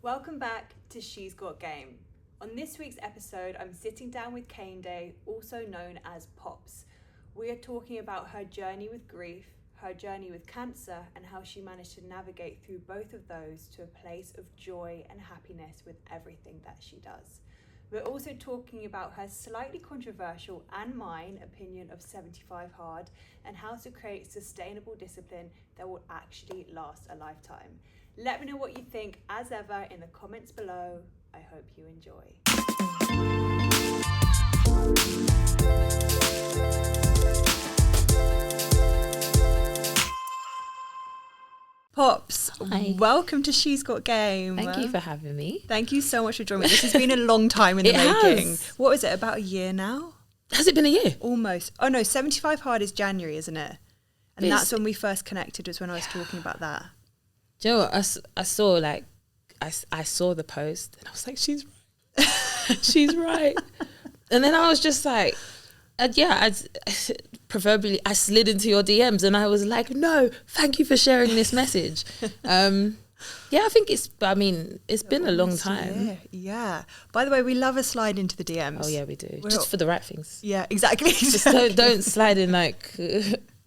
Welcome back to She's Got Game. On this week's episode, I'm sitting down with Cane Day, also known as Popz. We are talking about her journey with grief, her journey with cancer, and how she managed to navigate through both of those to a place of joy and happiness with everything that she does. We're also talking about her slightly controversial and mine opinion of 75 hard and how to create sustainable discipline that will actually last a lifetime. Let me know what you think, as ever, in the comments below. I hope you enjoy. Popz, Hi. Welcome to She's Got Game. Thank you for having me. Thank you so much for joining me. This has been a long time in the making. What is it, about a year now? Has it been a year? Almost. Oh no, 75 hard is January, isn't it? And that's when we first connected, was when I was talking about that. Do you know what? I saw the post and I was like, she's right. She's right. And then I was just like, proverbially, I slid into your DMs and I was like, no, thank you for sharing this message. I think it's been a long time. Yeah. By the way, we love a slide into the DMs. Oh yeah, we do. Just for the right things. Yeah, exactly. Just don't slide in like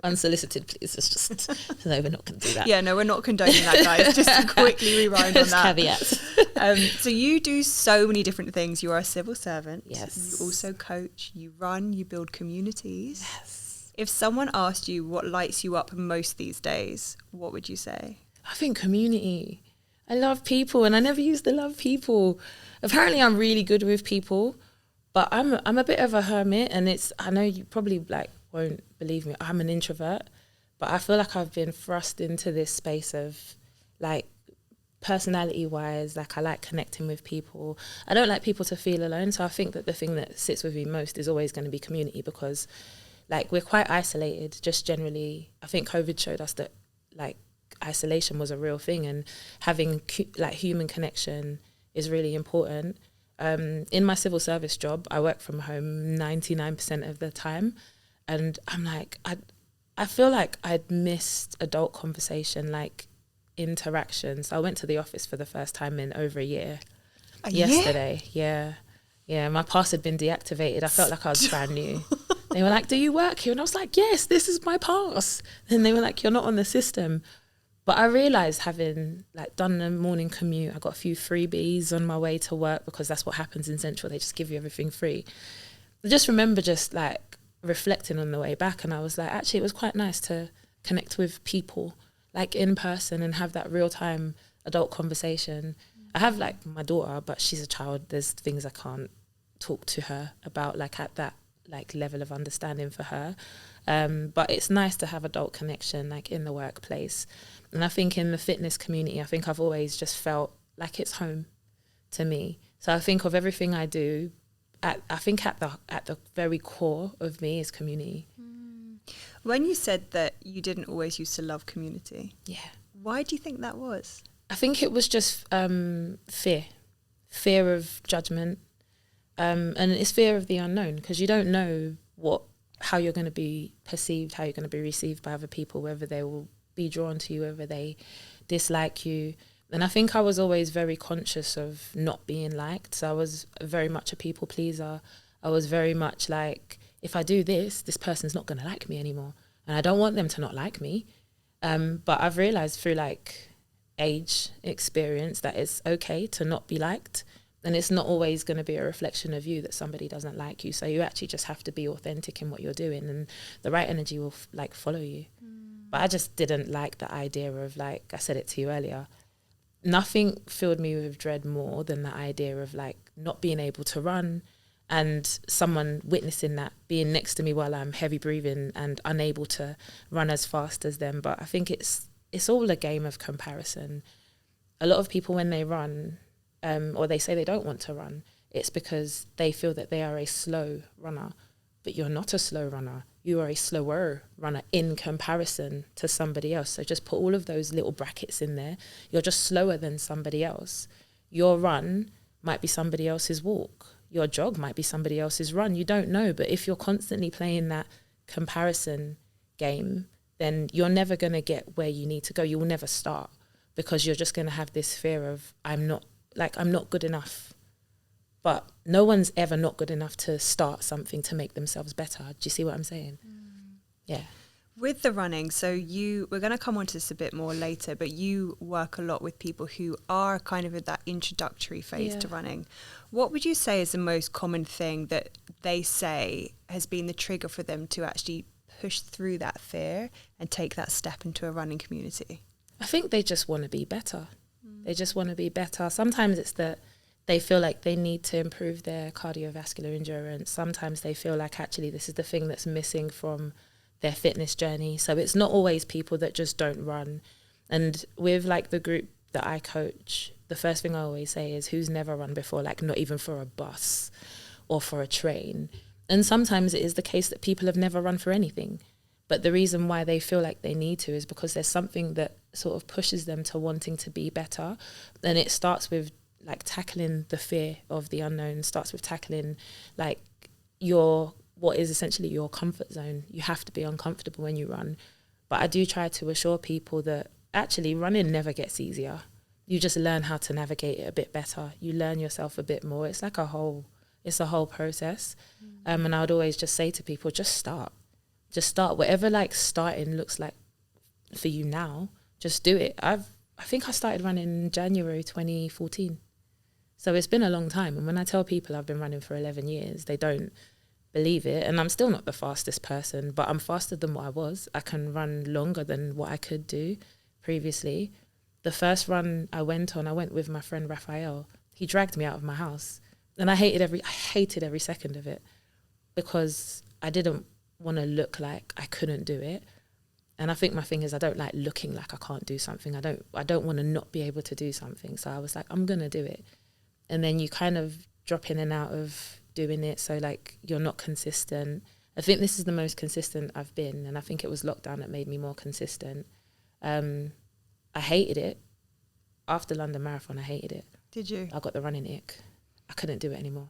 unsolicited, please. It's just, no, we're not going to do that. Yeah, no, we're not condoning that, guys. Just to quickly rewind on that. Caveat. So you do so many different things. You are a civil servant. Yes. You also coach, you run, you build communities. Yes. If someone asked you what lights you up most these days, what would you say? I think community. I love people and I never used to love people. Apparently I'm really good with people, but I'm a bit of a hermit, and I know you probably won't believe me, I'm an introvert, but I feel like I've been thrust into this space of personality wise, I like connecting with people. I don't like people to feel alone, so I think that the thing that sits with me most is always going to be community, because we're quite isolated just generally. I think COVID showed us that isolation was a real thing, and having human connection is really important. In my civil service job, I work from home 99% of the time. And I'm I feel like I'd missed adult conversation, interactions. So I went to the office for the first time in over a year. Yesterday. Yeah. Yeah, my pass had been deactivated. I felt like I was brand new. They were like, do you work here? And I was like, yes, this is my pass. And they were like, you're not on the system. But I realised, having done the morning commute, I got a few freebies on my way to work, because that's what happens in Central. They just give you everything free. I just remember reflecting on the way back, and I was like, actually it was quite nice to connect with people in person and have that real time adult conversation. I have my daughter, but she's a child. There's things I can't talk to her about at that level of understanding for her, but it's nice to have adult connection in the workplace. And I think in the fitness community, I think I've always just felt like it's home to me. So I think of everything I do, I think at the very core of me is community. When you said that you didn't always used to love community, why do you think that was? I think it was just fear of judgment, and it's fear of the unknown, because you don't know how you're going to be perceived, how you're going to be received by other people, whether they will be drawn to you, whether they dislike you. And I think I was always very conscious of not being liked. So I was very much a people pleaser. I was very much if I do this person's not going to like me anymore. And I don't want them to not like me. But I've realised through age experience that it's okay to not be liked. And it's not always going to be a reflection of you that somebody doesn't like you. So you actually just have to be authentic in what you're doing, and the right energy will follow you. But I just didn't like the idea of I said it to you earlier, nothing filled me with dread more than the idea of not being able to run, and someone witnessing that, being next to me while I'm heavy breathing and unable to run as fast as them. But I think it's all a game of comparison. A lot of people, when they run, or they say they don't want to run, it's because they feel that they are a slow runner. But you're not a slow runner. You are a slower runner in comparison to somebody else. So just put all of those little brackets in there. You're just slower than somebody else. Your run might be somebody else's walk. Your jog might be somebody else's run. You don't know. But if you're constantly playing that comparison game, then you're never going to get where you need to go. You will never start, because you're just going to have this fear of, I'm not like I'm not good enough. But no one's ever not good enough to start something to make themselves better. Do you see what I'm saying? Yeah. With the running, so we're going to come on to this a bit more later, but you work a lot with people who are kind of in that introductory phase to running. What would you say is the most common thing that they say has been the trigger for them to actually push through that fear and take that step into a running community? I think they just want to be better. They just want to be better. Sometimes it's that they feel like they need to improve their cardiovascular endurance. Sometimes they feel like actually this is the thing that's missing from their fitness journey. So it's not always people that just don't run. And with like the group that I coach, the first thing I always say is who's never run before, like not even for a bus or for a train. And sometimes it is the case that people have never run for anything. But the reason why they feel like they need to is because there's something that sort of pushes them to wanting to be better. And it starts with like tackling the fear of the unknown, starts with tackling like what is essentially your comfort zone. You have to be uncomfortable when you run. But I do try to assure people that actually running never gets easier. You just learn how to navigate it a bit better. You learn yourself a bit more. It's like a whole process. And I would always just say to people, just start. Just start. Whatever like starting looks like for you now, just do it. I think I started running in January 2014. So it's been a long time. And when I tell people I've been running for 11 years, they don't believe it. And I'm still not the fastest person, but I'm faster than what I was. I can run longer than what I could do previously. The first run I went with my friend Raphael. He dragged me out of my house. And I hated every second of it because I didn't want to look like I couldn't do it. And I think my thing is I don't like looking like I can't do something. I don't want to not be able to do something. So I was like, I'm going to do it. And then you kind of drop in and out of doing it. So like you're not consistent. I think this is the most consistent I've been. And I think it was lockdown that made me more consistent. I hated it. After London Marathon, I hated it. Did you? I got the running ick. I couldn't do it anymore.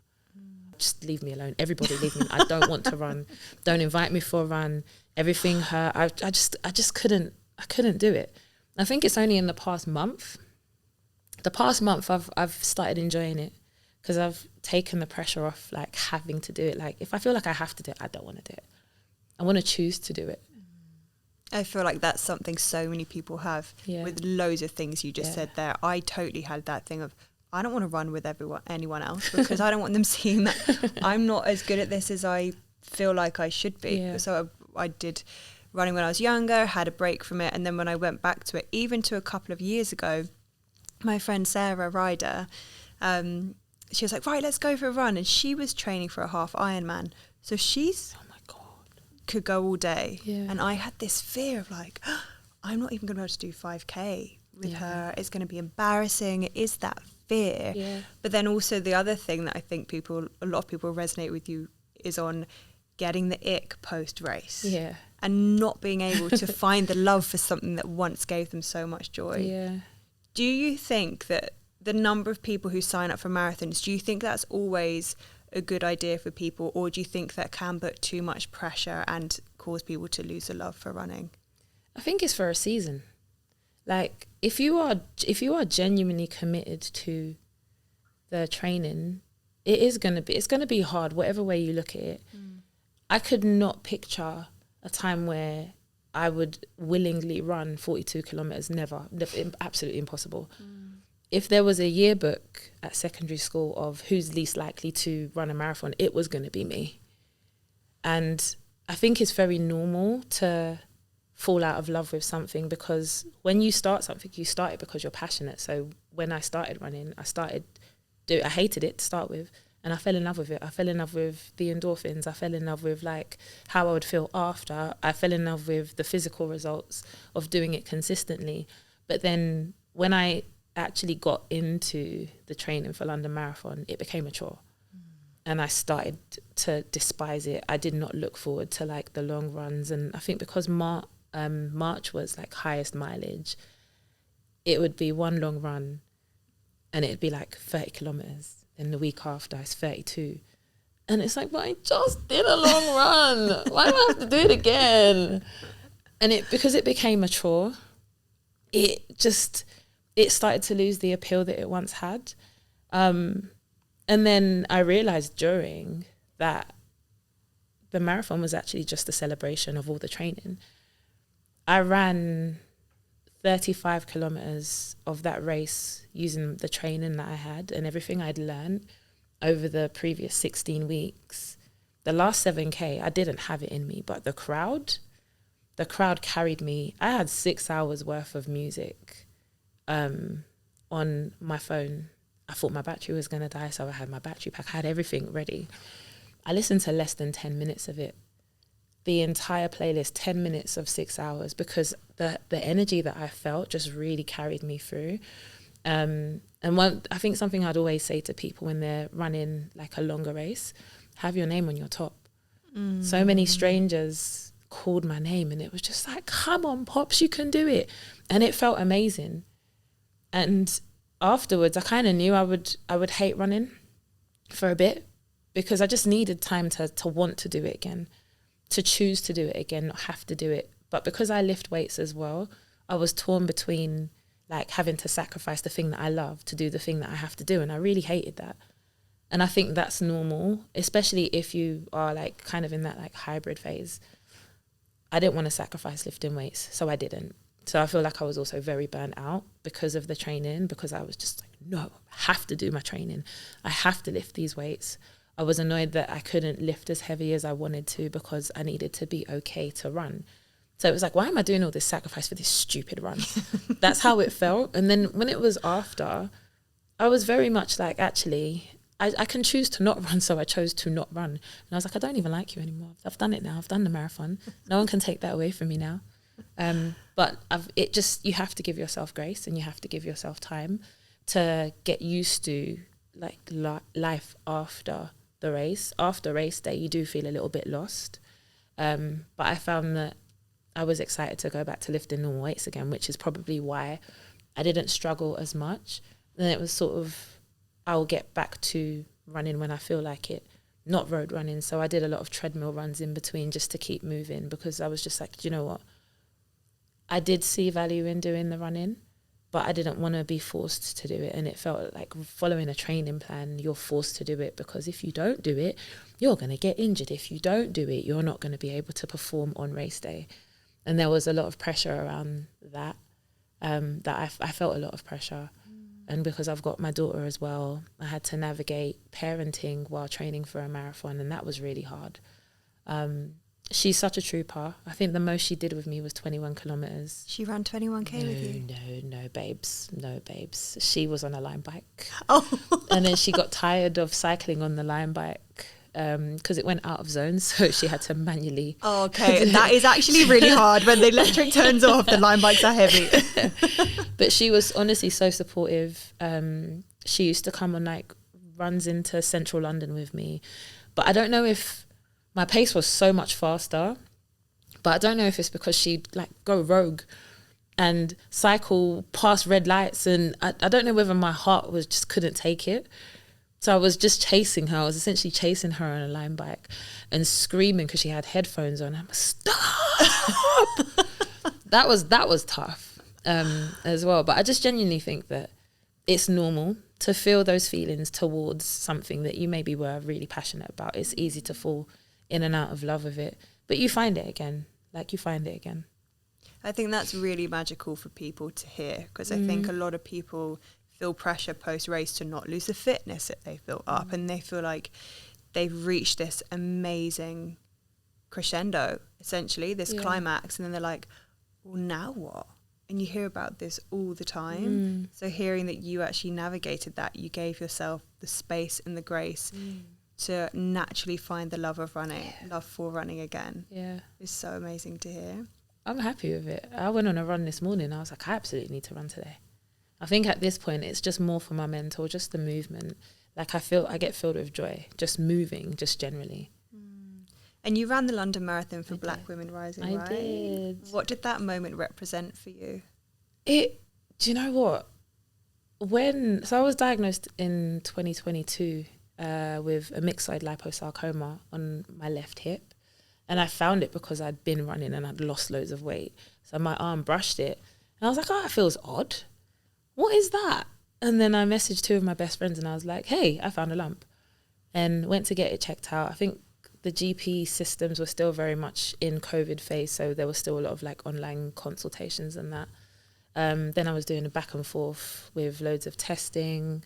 Just leave me alone. Everybody leave me. I don't want to run. Don't invite me for a run. Everything hurt. I just couldn't do it. I think it's only in the past month. I've started enjoying it because I've taken the pressure off like having to do it. Like if I feel like I have to do it, I don't want to do it. I want to choose to do it. I feel like that's something so many people have with loads of things you just said there. I totally had that thing of I don't want to run with anyone else because I don't want them seeing that I'm not as good at this as I feel like I should be. Yeah. So I did running when I was younger, had a break from it. And then when I went back to it, even to a couple of years ago, my friend Sarah Ryder, she was like, right, let's go for a run. And she was training for a half Ironman. So she's could go all day. Yeah. And I had this fear of like, I'm not even going to be able to do 5K with her. It's going to be embarrassing. It is that fear. Yeah. But then also the other thing that I think a lot of people resonate with you is on getting the ick post-race. Yeah. And not being able to find the love for something that once gave them so much joy. Yeah. Do you think that the number of people who sign up for marathons, do you think that's always a good idea for people, or do you think that can put too much pressure and cause people to lose a love for running? I think it's for a season. Like if you are genuinely committed to the training, it's going to be hard whatever way you look at it. I could not picture a time where I would willingly run 42 kilometers. Never, absolutely impossible. If there was a yearbook at secondary school of who's least likely to run a marathon, it was going to be me. And I think it's very normal to fall out of love with something because when you start something, you start it because you're passionate. So when I started running, I hated it to start with, and I fell in love with it. I fell in love with the endorphins. I fell in love with like how I would feel after. I fell in love with the physical results of doing it consistently. But then when I actually got into the training for London Marathon, it became a chore. And I started to despise it. I did not look forward to like the long runs. And I think because March was like highest mileage, it would be one long run and it'd be like 30 kilometers. Then the week after it's 32. And it's like, but I just did a long run. Why do I have to do it again? And because it became a chore, it started to lose the appeal that it once had. And then I realized during that the marathon was actually just a celebration of all the training. I ran 35 kilometers of that race using the training that I had and everything I'd learned over the previous 16 weeks. The last 7K, I didn't have it in me, but the crowd carried me. I had 6 hours worth of music on my phone. I thought my battery was going to die, so I had my battery pack. I had everything ready. I listened to less than 10 minutes of it. The entire playlist, 10 minutes of 6 hours, because the energy that I felt just really carried me through. And I think something I'd always say to people when they're running like a longer race, have your name on your top. So many strangers called my name and it was just like, come on, Popz, you can do it. And it felt amazing. And afterwards, I kind of knew I would hate running for a bit because I just needed time to want to do it again, to choose to do it again, not have to do it. But because I lift weights as well, I was torn between like having to sacrifice the thing that I love to do the thing that I have to do. And I really hated that. And I think that's normal, especially if you are like kind of in that like hybrid phase. I didn't want to sacrifice lifting weights, so I didn't. So I feel like I was also very burnt out because of the training, because I was just like, no, I have to do my training. I have to lift these weights. I was annoyed that I couldn't lift as heavy as I wanted to because I needed to be okay to run. So it was like, why am I doing all this sacrifice for this stupid run? That's how it felt. And then when it was after, I was very much like, actually, I can choose to not run, so I chose to not run. And I was like, I don't even like you anymore. I've done it now. I've done the marathon. No one can take that away from me now. But you have to give yourself grace and you have to give yourself time to get used to like life after the race. After race day, you do feel a little bit lost. But I found that I was excited to go back to lifting normal weights again, which is probably why I didn't struggle as much. And it was sort of, I'll get back to running when I feel like it, not road running. So I did a lot of treadmill runs in between just to keep moving because I was just like, do you know what? I did see value in doing the running, but I didn't want to be forced to do it. And it felt like following a training plan, you're forced to do it because if you don't do it, you're going to get injured. If you don't do it, you're not going to be able to perform on race day. And there was a lot of pressure around that, I felt a lot of pressure. And because I've got my daughter as well, I had to navigate parenting while training for a marathon, and that was really hard. She's such a trooper. I think the most she did with me was 21 kilometers. She ran 21K with you? No, babes. She was on a line bike. Oh. And then she got tired of cycling on the line bike because it went out of zones, so she had to manually. Oh, okay, that is actually really hard when the electric turns off. The line bikes are heavy. But she was honestly so supportive. She used to come on like runs into central London with me, but I don't know if my pace was so much faster, but I don't know if it's because she'd like go rogue and cycle past red lights, and I don't know whether my heart was just couldn't take it. So I was just chasing her. I was essentially chasing her on a line bike and screaming because she had headphones on. I'm like, stop! That was tough as well. But I just genuinely think that it's normal to feel those feelings towards something that you maybe were really passionate about. It's easy to fall in and out of love with it. But you find it again. Like, you find it again. I think that's really magical for people to hear, because I think a lot of people feel pressure post-race to not lose the fitness that they've built up, and they feel like they've reached this amazing crescendo, essentially, this climax, and then they're like, well, now what? And you hear about this all the time. So hearing that you actually navigated that, you gave yourself the space and the grace to naturally find the love of running, love for running again. It's so amazing to hear. I'm happy with it. I went on a run this morning. I was like, I absolutely need to run today. I think at this point, it's just more for my mental, just the movement. Like I get filled with joy, just moving, just generally. And you ran the London Marathon for Black Women Rising, right? I did. What did that moment represent for you? Do you know what? So I was diagnosed in 2022 with a myxoid liposarcoma on my left hip. And I found it because I'd been running and I'd lost loads of weight. So my arm brushed it. And I was like, oh, it feels odd. What is that? And then I messaged 2 of my best friends and I was like, hey, I found a lump, and went to get it checked out. I think the GP systems were still very much in COVID phase, so there was still a lot of like online consultations and that. Then I was doing a back and forth with loads of testing,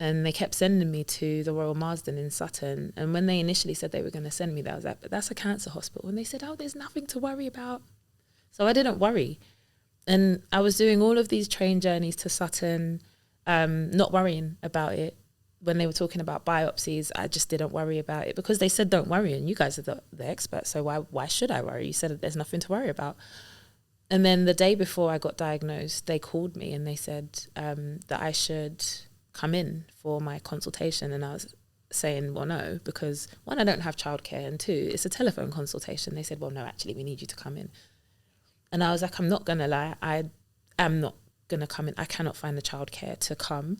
and they kept sending me to the Royal Marsden in Sutton. And when they initially said they were going to send me there, I was like, but that's a cancer hospital. And they said, oh, there's nothing to worry about. So I didn't worry. And I was doing all of these train journeys to Sutton, not worrying about it. When they were talking about biopsies, I just didn't worry about it because they said, don't worry. And you guys are the experts. So why should I worry? You said that there's nothing to worry about. And then the day before I got diagnosed, they called me and they said that I should come in for my consultation. And I was saying, well, no, because 1, I don't have childcare, and 2, it's a telephone consultation. They said, well, no, actually, we need you to come in. And I was like, I'm not going to lie. I am not going to come in. I cannot find the childcare to come.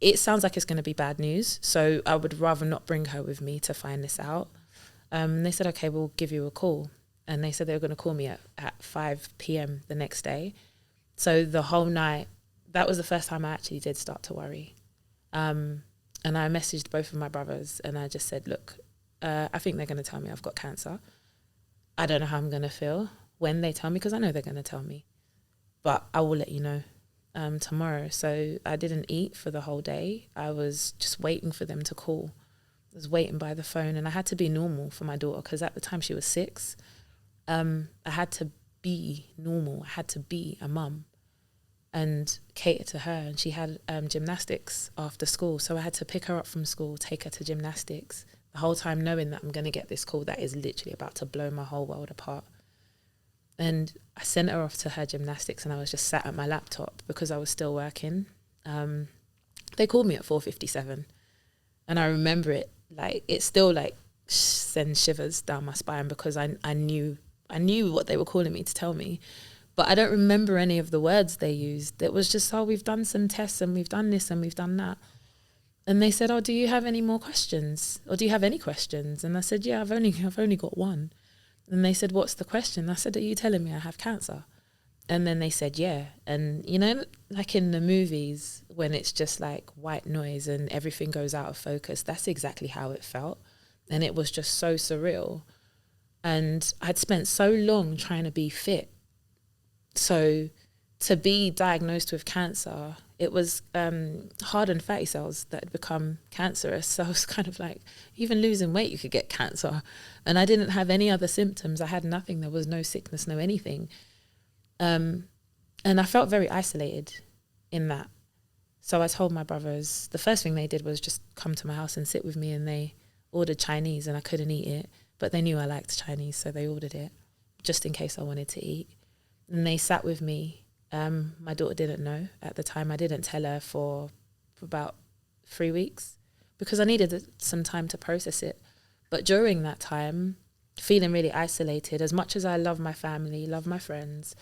It sounds like it's going to be bad news, so I would rather not bring her with me to find this out. They said, okay, we'll give you a call. And they said they were going to call me at 5 p.m. the next day. So the whole night, that was the first time I actually did start to worry. And I messaged both of my brothers and I just said, look, I think they're going to tell me I've got cancer. I don't know how I'm going to feel when they tell me, because I know they're going to tell me. But I will let you know tomorrow. So I didn't eat for the whole day. I was just waiting for them to call. I was waiting by the phone, and I had to be normal for my daughter because at the time she was 6. I had to be normal. I had to be a mum and cater to her. And she had gymnastics after school. So I had to pick her up from school, take her to gymnastics, the whole time knowing that I'm going to get this call that is literally about to blow my whole world apart. And I sent her off to her gymnastics and I was just sat at my laptop because I was still working. They called me at 4:57 and I remember it, like, it still like sends shivers down my spine because I knew what they were calling me to tell me. But I don't remember any of the words they used. It was just, oh, we've done some tests and we've done this and we've done that. And they said, oh, do you have any more questions? Or do you have any questions? And I said, yeah, I've only got one. And they said, what's the question? I said, are you telling me I have cancer? And then they said, yeah. And, you know, like in the movies, when it's just like white noise and everything goes out of focus, that's exactly how it felt. And it was just so surreal. And I'd spent so long trying to be fit. So to be diagnosed with cancer, it was hardened fatty cells that had become cancerous. So I was kind of like, even losing weight, you could get cancer. And I didn't have any other symptoms. I had nothing. There was no sickness, no anything. And I felt very isolated in that. So I told my brothers, the first thing they did was just come to my house and sit with me, and they ordered Chinese and I couldn't eat it. But they knew I liked Chinese, so they ordered it just in case I wanted to eat. And they sat with me. My daughter didn't know at the time. I didn't tell her for about 3 weeks because I needed some time to process it. But during that time, feeling really isolated, as much as I love my family, love my friends,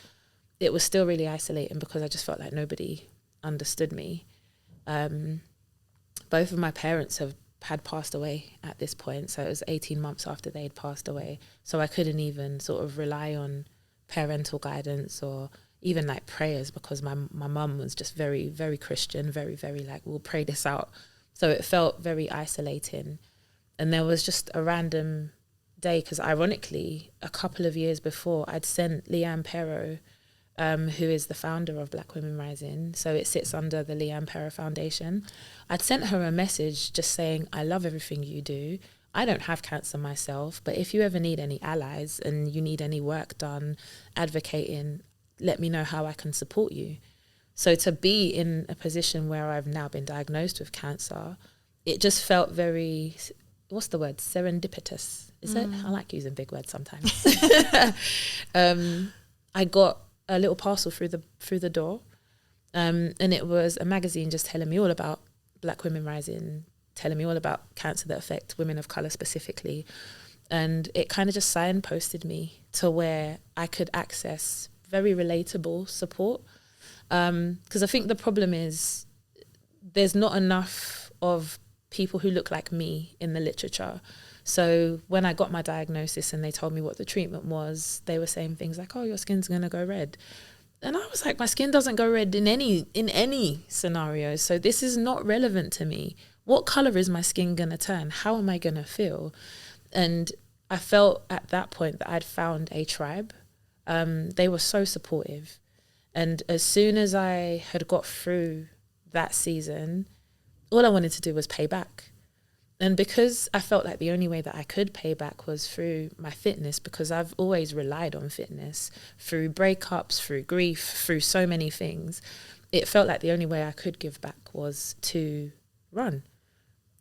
it was still really isolating because I just felt like nobody understood me. Both of my parents had passed away at this point, so it was 18 months after they had passed away. So I couldn't even sort of rely on parental guidance or even like prayers because my mum was just very, very Christian, very, very like, we'll pray this out. So it felt very isolating. And there was just a random day, because ironically, a couple of years before, I'd sent Leanne Perro, who is the founder of Black Women Rising, so it sits under the Leanne Perro Foundation. I'd sent her a message just saying, I love everything you do. I don't have cancer myself, but if you ever need any allies and you need any work done advocating, let me know how I can support you. So to be in a position where I've now been diagnosed with cancer, it just felt very, what's the word, serendipitous, is it? I like using big words sometimes. I got a little parcel through the door, and it was a magazine just telling me all about Black Women Rising, telling me all about cancer that affect women of colour specifically. And it kind of just signposted me to where I could access very relatable support. Because I think the problem is there's not enough of people who look like me in the literature. So when I got my diagnosis and they told me what the treatment was, they were saying things like, oh, your skin's going to go red. And I was like, my skin doesn't go red in any scenario. So this is not relevant to me. What color is my skin going to turn? How am I going to feel? And I felt at that point that I'd found a tribe. They were so supportive. And as soon as I had got through that season, all I wanted to do was pay back. And because I felt like the only way that I could pay back was through my fitness, because I've always relied on fitness through breakups, through grief, through so many things, it felt like the only way I could give back was to run.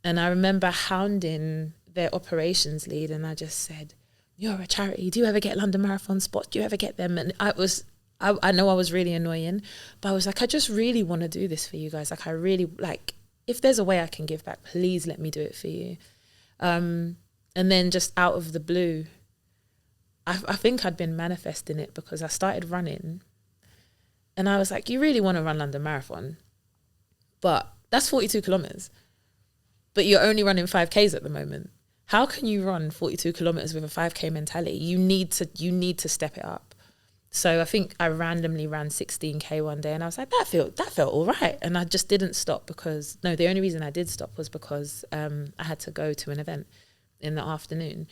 And I remember hounding their operations lead, and I just said, "You're a charity. Do you ever get London Marathon spots? Do you ever get them?" And I know I was really annoying, but I was like, I just really want to do this for you guys. Like, I really, like, if there's a way I can give back, please let me do it for you. And then just out of the blue, I think I'd been manifesting it, because I started running and I was like, you really want to run London Marathon, but that's 42 kilometers, but you're only running 5Ks at the moment. How can you run 42 kilometers with a 5K mentality? You need to step it up. So I think I randomly ran 16K one day, and I was like, that felt all right. And I just didn't stop the only reason I did stop was because I had to go to an event in the afternoon.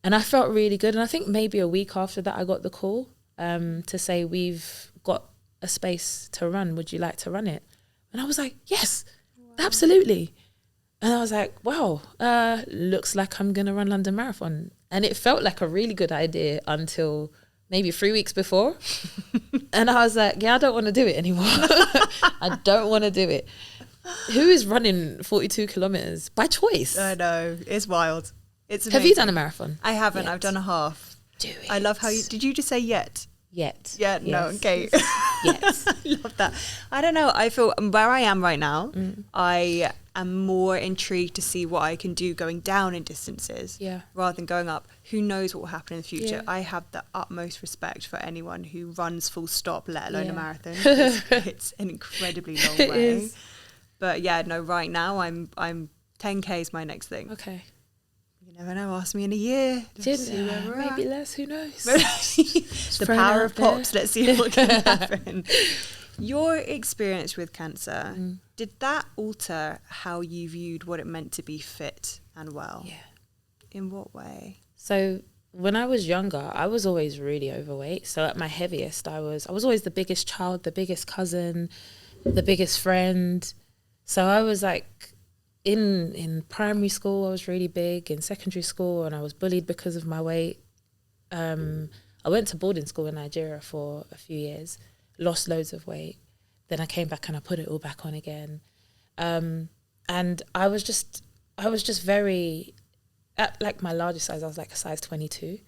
And I felt really good. And I think maybe a week after that, I got the call to say, we've got a space to run. Would you like to run it? And I was like, yes, absolutely. And I was like, wow, looks like I'm going to run London Marathon. And it felt like a really good idea until maybe 3 weeks before. And I was like, yeah, I don't want to do it anymore. I don't want to do it. Who is running 42 kilometers by choice? I know. It's wild. It's amazing. Have you done a marathon? I haven't. Yet? I've done a half. Do it. I love how did you just say yet? Yet. Yeah, yes. no, okay. Yes. I love that. I don't know. I feel where I am right now, I am more intrigued to see what I can do going down in distances rather than going up. Who knows what will happen in the future? Yeah. I have the utmost respect for anyone who runs full stop, let alone a marathon. It's an incredibly long way. Is. But yeah, no, right now I'm 10K is my next thing. Okay. You never know, ask me in a year. Maybe less, who knows? The power of Popz. Let's see what can happen. Your experience with cancer, did that alter how you viewed what it meant to be fit and well? Yeah. In what way? So when I was younger, I was always really overweight. So at my heaviest, I was always the biggest child, the biggest cousin, the biggest friend. So I was like, in primary school, I was really big. In secondary school, and I was bullied because of my weight. I went to boarding school in Nigeria for a few years, lost loads of weight. Then I came back and I put it all back on again. And I was just very, at like my largest size, I was like a size 22.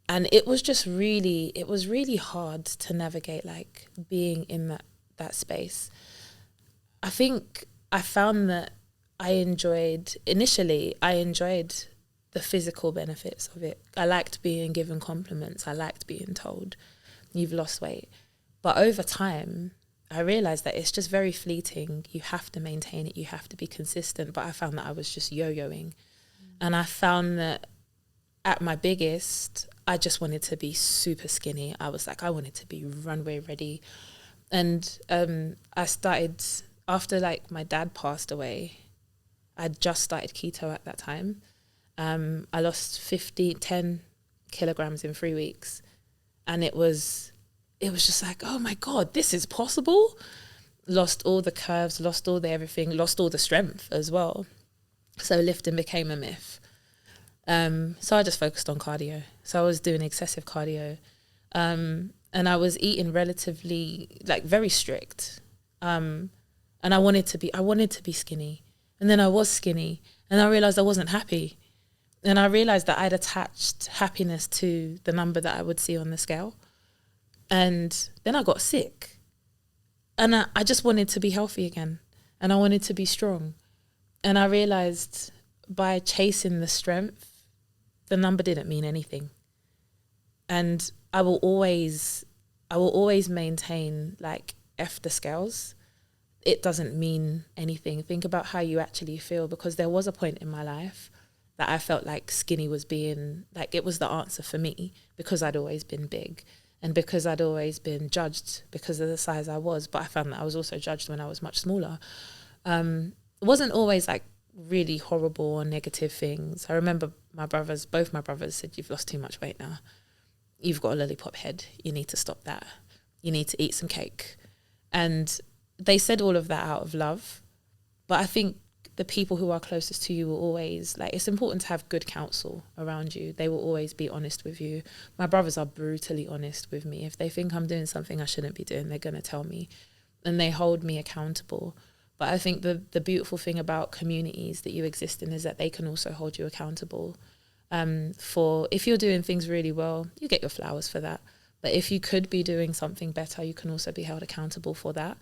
And it was really hard to navigate, like being in that space. I think I found that initially I enjoyed the physical benefits of it. I liked being given compliments. I liked being told, you've lost weight. But over time, I realized that it's just very fleeting. You have to maintain it. You have to be consistent. But I found that I was just yo-yoing. And I found that at my biggest, I just wanted to be super skinny. I was like, I wanted to be runway ready. And I started, after like my dad passed away, I'd just started keto at that time. I lost 10 kilograms in 3 weeks. And it was just like, oh my God, this is possible. Lost all the curves, lost all the everything, lost all the strength as well. So lifting became a myth. So I just focused on cardio. So I was doing excessive cardio. And I was eating relatively, like very strict. And I wanted to be skinny. And then I was skinny. And I realized I wasn't happy. And I realized that I'd attached happiness to the number that I would see on the scale. And then I got sick. And I just wanted to be healthy again. And I wanted to be strong. And I realized by chasing the strength, the number didn't mean anything. And I will always maintain, like, F the scales. It doesn't mean anything. Think about how you actually feel, because there was a point in my life that I felt like skinny was being, like, it was the answer for me because I'd always been big. And because I'd always been judged because of the size I was, but I found that I was also judged when I was much smaller. It wasn't always like really horrible or negative things. I remember both my brothers said, "You've lost too much weight now. You've got a lollipop head. You need to stop that. You need to eat some cake." And they said all of that out of love. But I think the people who are closest to you will always, like, it's important to have good counsel around you. They will always be honest with you. My brothers are brutally honest with me. If they think I'm doing something I shouldn't be doing, they're going to tell me. And they hold me accountable. But I think the beautiful thing about communities that you exist in is that they can also hold you accountable. For if you're doing things really well, you get your flowers for that. But if you could be doing something better, you can also be held accountable for that.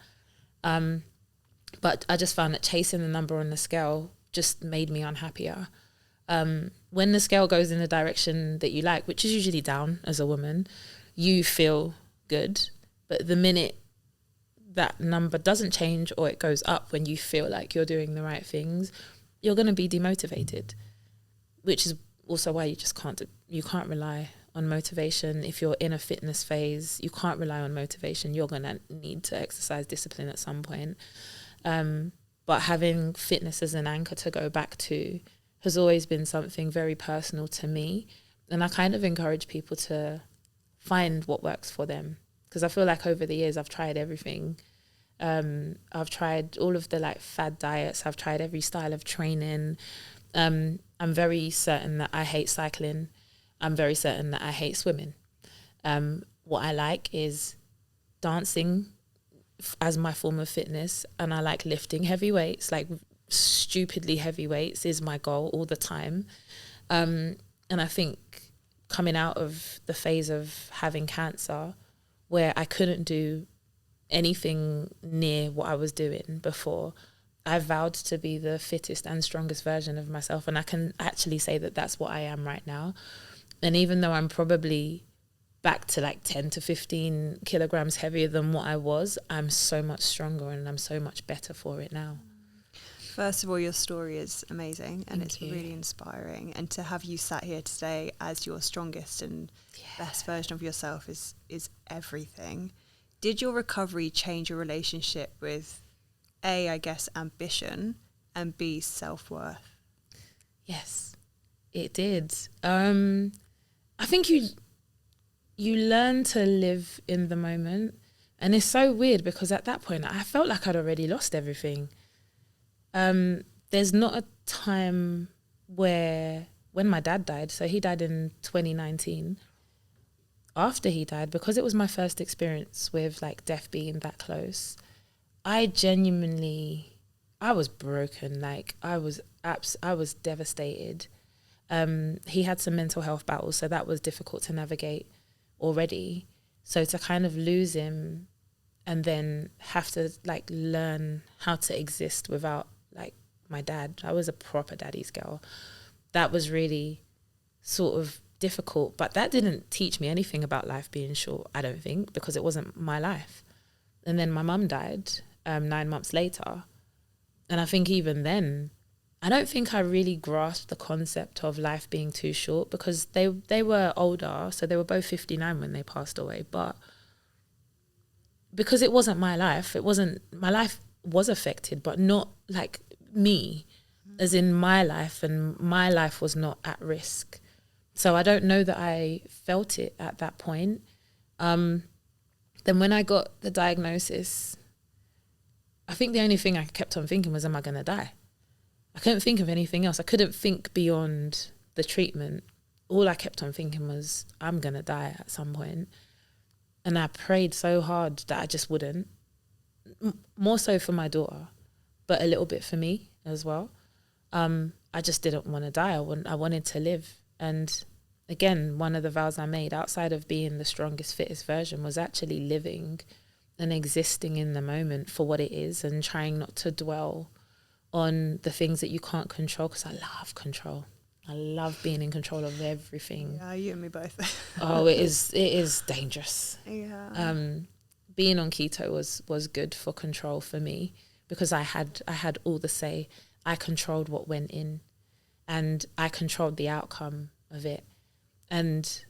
But I just found that chasing the number on the scale just made me unhappier. When the scale goes in the direction that you like, which is usually down as a woman, you feel good. But the minute that number doesn't change or it goes up when you feel like you're doing the right things, you're going to be demotivated, which is also why you can't rely on motivation. If you're in a fitness phase, you can't rely on motivation. You're going to need to exercise discipline at some point. But having fitness as an anchor to go back to has always been something very personal to me. And I kind of encourage people to find what works for them. Because I feel like over the years, I've tried everything. I've tried all of the like fad diets. I've tried every style of training. I'm very certain that I hate cycling. I'm very certain that I hate swimming. What I like is dancing as my form of fitness, and I like lifting heavy weights, like stupidly heavy weights is my goal all the time. And I think coming out of the phase of having cancer, where I couldn't do anything near what I was doing before, I vowed to be the fittest and strongest version of myself. And I can actually say that that's what I am right now. And even though I'm probably back to like 10 to 15 kilograms heavier than what I was, I'm so much stronger and I'm so much better for it now. First of all, your story is amazing and Thank it's you. really inspiring. And to have you sat here today as your strongest and best version of yourself is everything. Did your recovery change your relationship with A, I guess, ambition, and B, self-worth? Yes, it did. I think you learn to live in the moment. And it's so weird because at that point, I felt like I'd already lost everything. There's not a time when my dad died, so he died in 2019. After he died, because it was my first experience with like death being that close, I was broken. Like I was devastated. He had some mental health battles, so that was difficult to navigate already. So to kind of lose him and then have to like learn how to exist without like my dad. I was a proper daddy's girl. That was really sort of difficult, but that didn't teach me anything about life being short, I don't think, because it wasn't my life. And then my mum died 9 months later. And I think even then, I don't think I really grasped the concept of life being too short because they were older, so they were both 59 when they passed away. But because it wasn't my life, my life was affected, but not like me, as in my life, and my life was not at risk. So I don't know that I felt it at that point. Then when I got the diagnosis, I think the only thing I kept on thinking was, am I going to die? I couldn't think of anything else. I couldn't think beyond the treatment. All I kept on thinking was, I'm going to die at some point. And I prayed so hard that I just wouldn't. More so for my daughter, but a little bit for me as well. I just didn't want to die. I wanted to live. And again, one of the vows I made outside of being the strongest, fittest version was actually living and existing in the moment for what it is and trying not to dwell on the things that you can't control, because I love control. I love being in control of everything. Yeah, you and me both. Oh, it is dangerous. Yeah. Being on keto was good for control for me because I had all the say. I controlled what went in and I controlled the outcome of it. And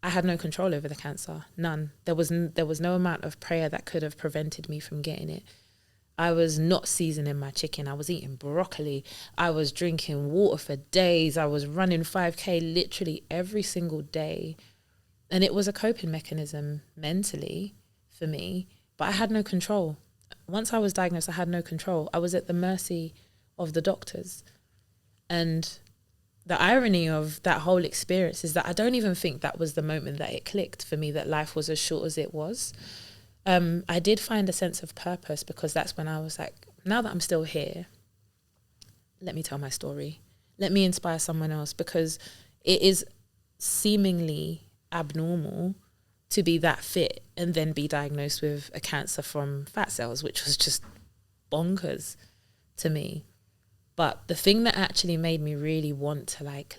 I had no control over the cancer, none. There was no amount of prayer that could have prevented me from getting it. I was not seasoning my chicken. I was eating broccoli. I was drinking water for days. I was running 5K literally every single day. And it was a coping mechanism mentally for me, but I had no control. Once I was diagnosed, I had no control. I was at the mercy of the doctors. And the irony of that whole experience is that I don't even think that was the moment that it clicked for me, that life was as short as it was. I did find a sense of purpose, because that's when I was like, now that I'm still here, let me tell my story. Let me inspire someone else, because it is seemingly abnormal to be that fit and then be diagnosed with a cancer from fat cells, which was just bonkers to me. But the thing that actually made me really want to like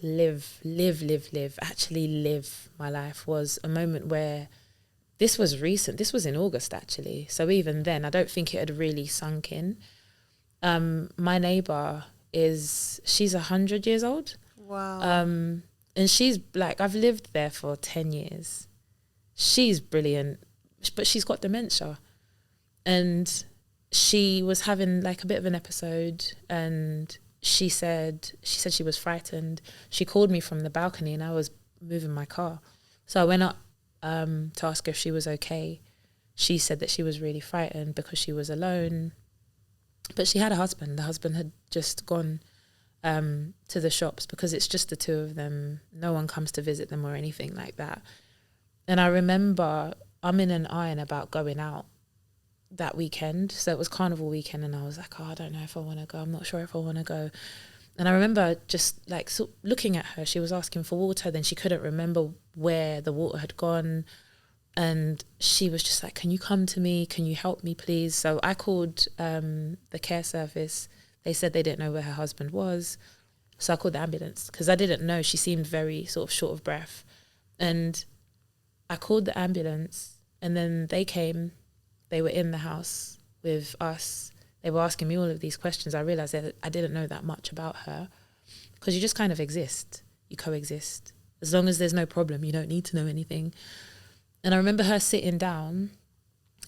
actually live my life was a moment where, this was recent. This was in August, actually. So even then, I don't think it had really sunk in. My neighbour she's 100 years old. Wow. And she's like, I've lived there for 10 years. She's brilliant, but she's got dementia. And she was having like a bit of an episode, and she said she was frightened. She called me from the balcony, and I was moving my car. So I went up to ask her if she was okay. She said that she was really frightened because she was alone, but she had a husband. The husband had just gone to the shops, because it's just the two of them. No one comes to visit them or anything like that. And I remember I'm in an iron about going out that weekend. So it was carnival weekend, and I was like, I don't know if I want to go. I'm not sure if I want to go. And I remember just like looking at her. She was asking for water. Then she couldn't remember where the water had gone. And she was just like, can you come to me? Can you help me, please? So I called the care service. They said they didn't know where her husband was. So I called the ambulance, because I didn't know. She seemed very sort of short of breath. And I called the ambulance, and then they came. They were in the house with us. They were asking me all of these questions. I realised that I didn't know that much about her, because you just kind of exist. You coexist. As long as there's no problem, you don't need to know anything. And I remember her sitting down,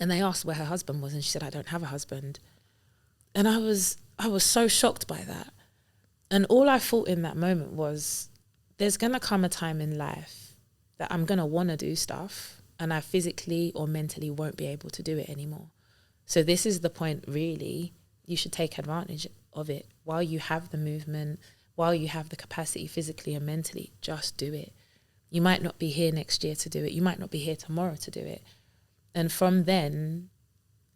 and they asked where her husband was, and she said, I don't have a husband. And I was so shocked by that. And all I thought in that moment was, there's going to come a time in life that I'm going to want to do stuff, and I physically or mentally won't be able to do it anymore. So this is the point, really. You should take advantage of it while you have the movement, while you have the capacity physically and mentally. Just do it. You might not be here next year to do it. You might not be here tomorrow to do it. And from then,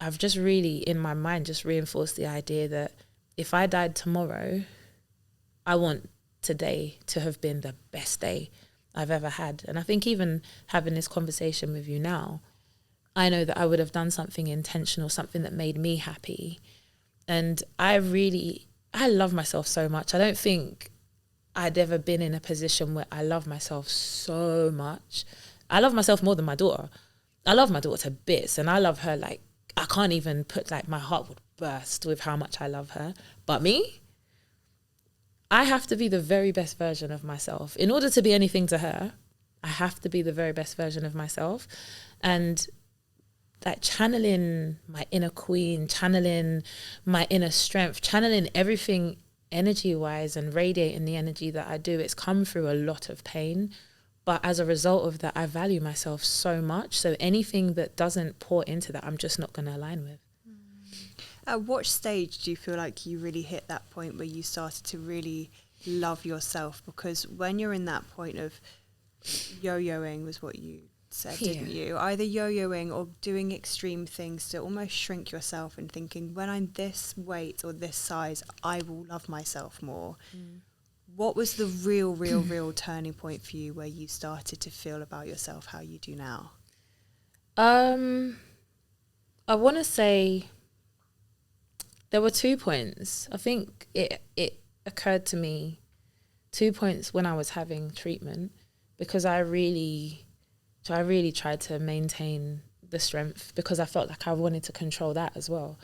I've just really, in my mind, just reinforced the idea that if I died tomorrow, I want today to have been the best day I've ever had. And I think even having this conversation with you now, I know that I would have done something intentional, something that made me happy. And I love myself so much. I don't think I'd ever been in a position where I love myself so much. I love myself more than my daughter. I love my daughter to bits, and I love her like, I can't even put, like, my heart would burst with how much I love her. But me, I have to be the very best version of myself. In order to be anything to her, I have to be the very best version of myself. And like channeling my inner queen, channeling my inner strength, channeling everything energy-wise and radiating the energy that I do, it's come through a lot of pain. But as a result of that, I value myself so much. So anything that doesn't pour into that, I'm just not going to align with. At what stage do you feel like you really hit that point where you started to really love yourself? Because when you're in that point of yo-yoing, was what you said, didn't you? Either yo-yoing or doing extreme things to almost shrink yourself and thinking, when I'm this weight or this size, I will love myself more. What was the real turning point for you where you started to feel about yourself how you do now? I want to say there were 2 points. I think it occurred to me 2 points when I was having treatment, because I really tried to maintain the strength, because I felt like I wanted to control that as well.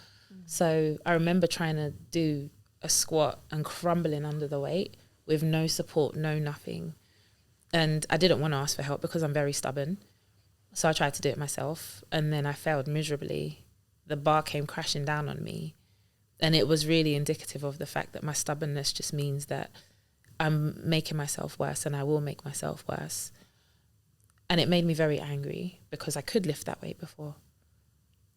So I remember trying to do a squat and crumbling under the weight with no support, no nothing. And I didn't want to ask for help because I'm very stubborn. So I tried to do it myself, and then I failed miserably. The bar came crashing down on me. And it was really indicative of the fact that my stubbornness just means that I'm making myself worse, and I will make myself worse. And it made me very angry because I could lift that weight before.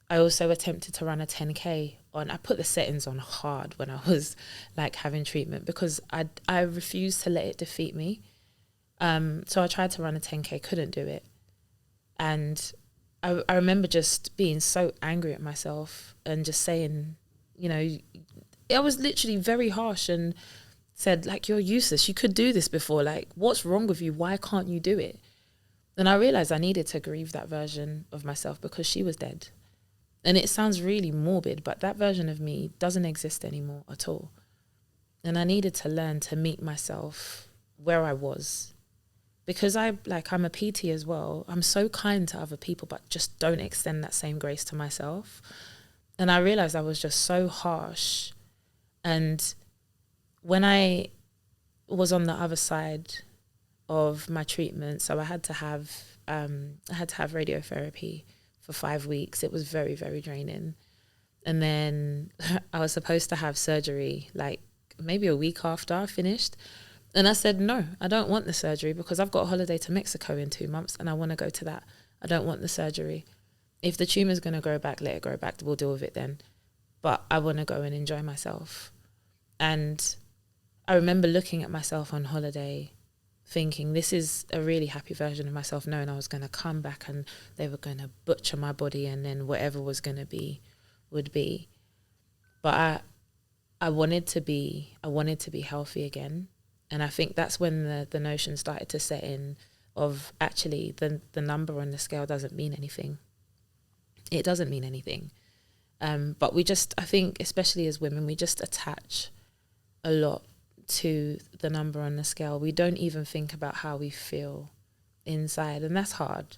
I also attempted to run a 10K I put the settings on hard when I was like having treatment because I refused to let it defeat me. So I tried to run a 10K, couldn't do it. And I remember just being so angry at myself and just saying, you know, I was literally very harsh and said, like, you're useless. You could do this before. Like, what's wrong with you? Why can't you do it? And I realized I needed to grieve that version of myself because she was dead. And it sounds really morbid, but that version of me doesn't exist anymore at all. And I needed to learn to meet myself where I was. Because I'm a PT as well. I'm so kind to other people, but just don't extend that same grace to myself. And I realized I was just so harsh. And when I was on the other side of my treatment, so I had to have radiotherapy for 5 weeks. It was very, very draining. And then I was supposed to have surgery like maybe a week after I finished. And I said, no, I don't want the surgery because I've got a holiday to Mexico in 2 months and I want to go to that. I don't want the surgery. If the tumour's going to grow back, let it grow back. We'll deal with it then. But I want to go and enjoy myself. And I remember looking at myself on holiday thinking this is a really happy version of myself, knowing I was going to come back and they were going to butcher my body and then whatever was going to be would be. But I wanted to be healthy again. And I think that's when the notion started to set in of actually the number on the scale doesn't mean anything. It doesn't mean anything. But I think especially as women, we just attach a lot to the number on the scale. We don't even think about how we feel inside, and that's hard.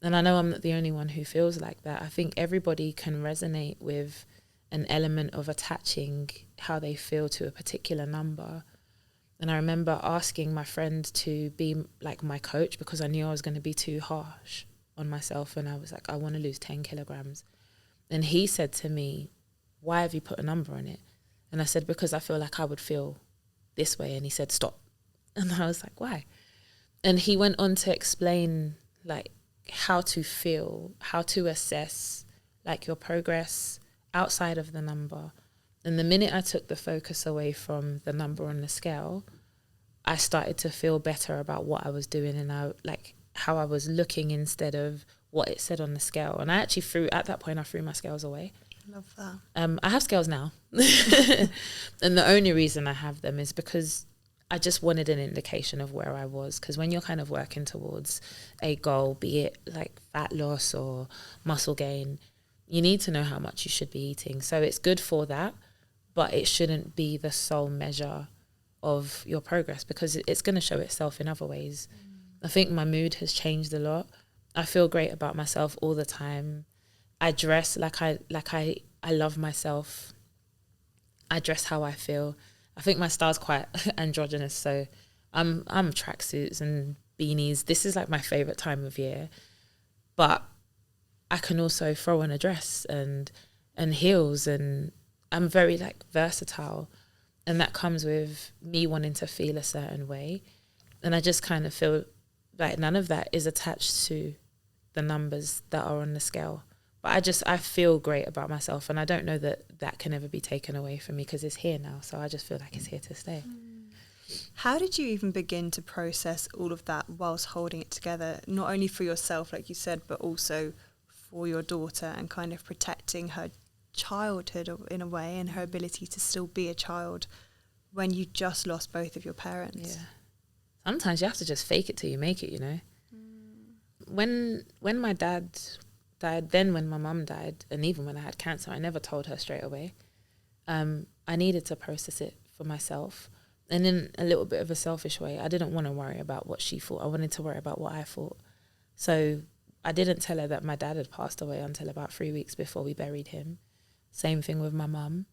And I know I'm not the only one who feels like that. I think everybody can resonate with an element of attaching how they feel to a particular number. And I remember asking my friend to be like my coach because I knew I was going to be too harsh on myself. And I was like, I want to lose 10 kilograms. And he said to me, why have you put a number on it? And I said, because I feel like I would feel this way. And he said, stop. And I was like, why? And he went on to explain like how to feel, how to assess like your progress outside of the number. And the minute I took the focus away from the number on the scale, I started to feel better about what I was doing and how I was looking instead of what it said on the scale. And I actually threw my scales away. Love that. I have scales now. And the only reason I have them is because I just wanted an indication of where I was. Because when you're kind of working towards a goal, be it like fat loss or muscle gain, you need to know how much you should be eating. So it's good for that, but it shouldn't be the sole measure of your progress because it's going to show itself in other ways. I think my mood has changed a lot. I feel great about myself all the time. I dress like I love myself. I dress how I feel. I think my style's quite androgynous, so I'm tracksuits and beanies. This is like my favorite time of year. But I can also throw on a dress and heels, and I'm very like versatile, and that comes with me wanting to feel a certain way. And I just kind of feel like none of that is attached to the numbers that are on the scale. But I feel great about myself, and I don't know that can ever be taken away from me because it's here now. So I just feel like it's here to stay. How did you even begin to process all of that whilst holding it together, not only for yourself, like you said, but also for your daughter and kind of protecting her childhood in a way and her ability to still be a child when you just lost both of your parents? Yeah. Sometimes you have to just fake it till you make it, you know. When my dad died, then when my mum died, and even when I had cancer, I never told her straight away. I needed to process it for myself. And in a little bit of a selfish way, I didn't want to worry about what she thought. I wanted to worry about what I thought. So I didn't tell her that my dad had passed away until about 3 weeks before we buried him. Same thing with my mum.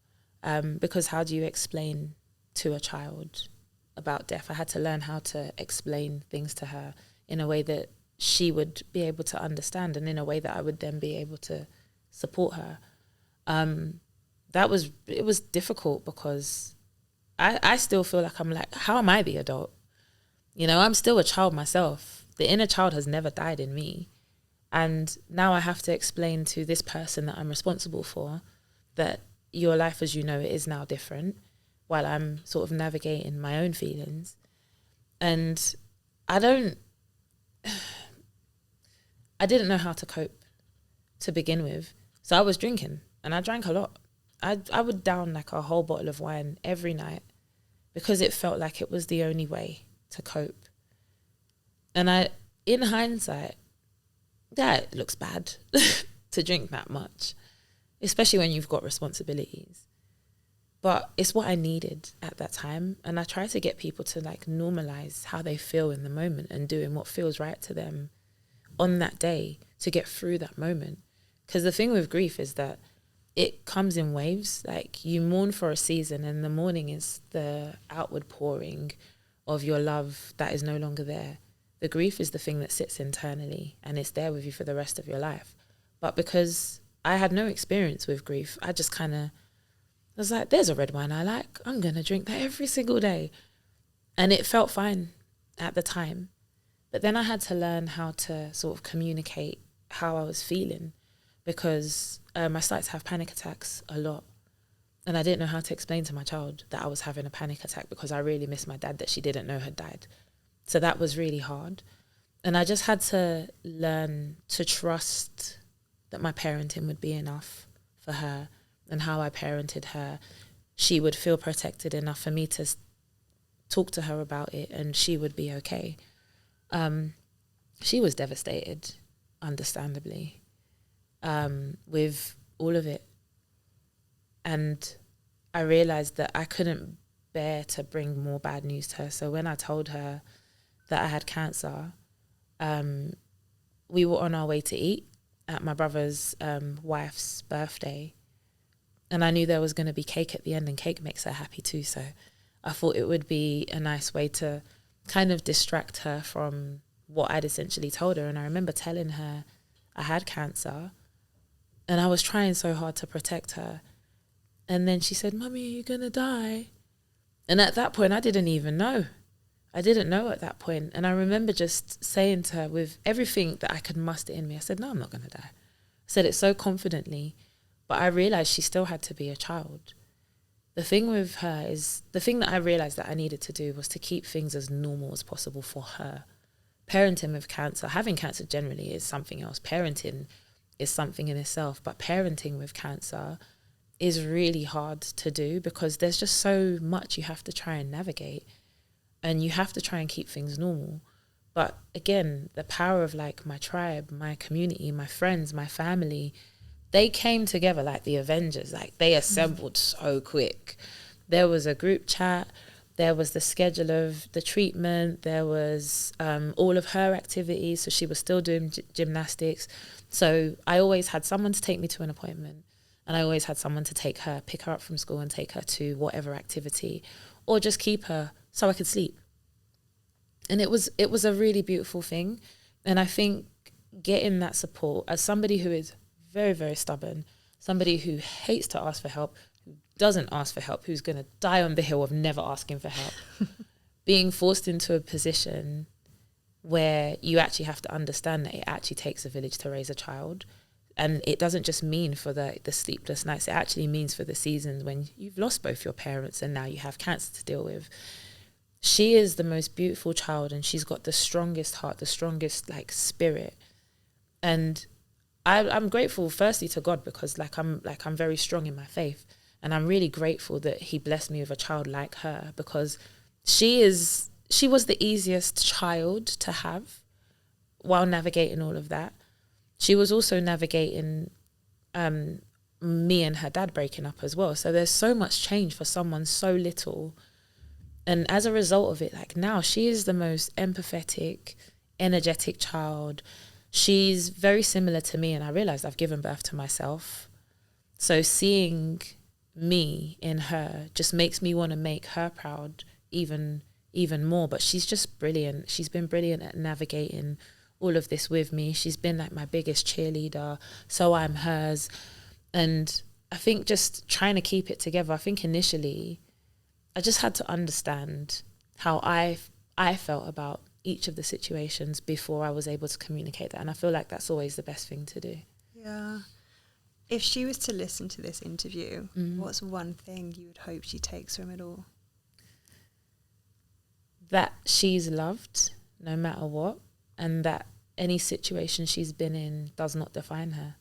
Because how do you explain to a child about death. I had to learn how to explain things to her in a way that she would be able to understand, and in a way that I would then be able to support her. It was difficult because I still feel like I'm like, how am I the adult? You know, I'm still a child myself. The inner child has never died in me. And now I have to explain to this person that I'm responsible for that your life as you know it is now different, while I'm sort of navigating my own feelings. And I didn't know how to cope to begin with. So I was drinking, and I drank a lot. I would down like a whole bottle of wine every night because it felt like it was the only way to cope. And in hindsight, that looks bad to drink that much, especially when you've got responsibilities. But it's what I needed at that time. And I try to get people to like normalize how they feel in the moment and doing what feels right to them on that day to get through that moment. Because the thing with grief is that it comes in waves. Like you mourn for a season, and the mourning is the outward pouring of your love that is no longer there. The grief is the thing that sits internally and it's there with you for the rest of your life. But because I had no experience with grief, I just kind of was like, there's a red wine I like. I'm going to drink that every single day. And it felt fine at the time. But then I had to learn how to sort of communicate how I was feeling, because I started to have panic attacks a lot. And I didn't know how to explain to my child that I was having a panic attack because I really missed my dad that she didn't know had died. So that was really hard. And I just had to learn to trust that my parenting would be enough for her, and how I parented her, she would feel protected enough for me to talk to her about it and she would be okay. She was devastated, understandably, with all of it. And I realized that I couldn't bear to bring more bad news to her. So when I told her that I had cancer, we were on our way to eat at my brother's wife's birthday. And I knew there was going to be cake at the end, and cake makes her happy too. So I thought it would be a nice way to kind of distract her from what I'd essentially told her. And I remember telling her I had cancer and I was trying so hard to protect her. And then she said, "Mummy, are you going to die?" And at that point, I didn't even know. I didn't know at that point. And I remember just saying to her with everything that I could muster in me, I said, "No, I'm not going to die." I said it so confidently, but I realized she still had to be a child. The thing with her is, the thing that I realized that I needed to do was to keep things as normal as possible for her. Parenting with cancer, having cancer generally is something else. Parenting is something in itself, but parenting with cancer is really hard to do because there's just so much you have to try and navigate, and you have to try and keep things normal. But again, the power of like my tribe, my community, my friends, my family, they came together like the Avengers. Like they assembled so quick. There was a group chat, there was the schedule of the treatment, there was all of her activities. So she was still doing gymnastics. So I always had someone to take me to an appointment, and I always had someone to take her, pick her up from school and take her to whatever activity, or just keep her so I could sleep. And it was a really beautiful thing. And I think getting that support, as somebody who is very, very stubborn, somebody who hates to ask for help, who doesn't ask for help, who's going to die on the hill of never asking for help, being forced into a position where you actually have to understand that it actually takes a village to raise a child. And it doesn't just mean for the sleepless nights, it actually means for the seasons when you've lost both your parents and now you have cancer to deal with. She is the most beautiful child, and she's got the strongest heart, the strongest like spirit. And I'm grateful firstly to God, because I'm very strong in my faith, and I'm really grateful that he blessed me with a child like her, because she was the easiest child to have while navigating all of that. She was also navigating me and her dad breaking up as well. So there's so much change for someone so little. And as a result of it, like now she is the most empathetic, energetic child. She's very similar to me, and I realized I've given birth to myself. So seeing me in her just makes me want to make her proud even even more. But she's just brilliant. She's been brilliant at navigating all of this with me. She's been like my biggest cheerleader, so I'm hers. And I think just trying to keep it together, I think initially I just had to understand how I felt about each of the situations before I was able to communicate that. And I feel like that's always the best thing to do. Yeah. If she was to listen to this interview, what's one thing you would hope she takes from it all? That she's loved no matter what, and that any situation she's been in does not define her.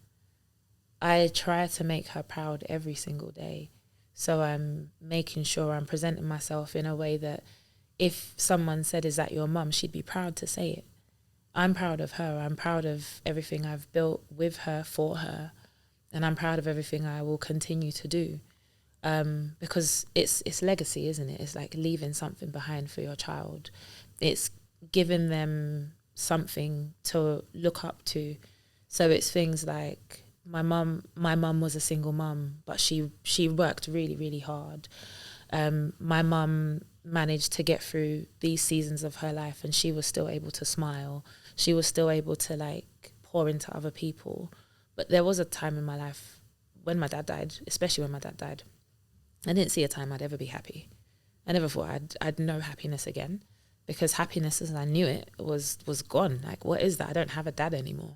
I try to make her proud every single day. So I'm making sure I'm presenting myself in a way that if someone said, "Is that your mum?" she'd be proud to say it. I'm proud of her. I'm proud of everything I've built with her, for her. And I'm proud of everything I will continue to do. Because it's legacy, isn't it? It's like leaving something behind for your child. It's giving them something to look up to. So it's things like my mum was a single mum, but she worked really, really hard. My mum managed to get through these seasons of her life, and she was still able to smile. She was still able to like pour into other people. But there was a time in my life when my dad died, especially when my dad died, I didn't see a time I'd ever be happy. I never thought I'd know happiness again, because happiness as I knew it was gone. Like, what is that? I don't have a dad anymore.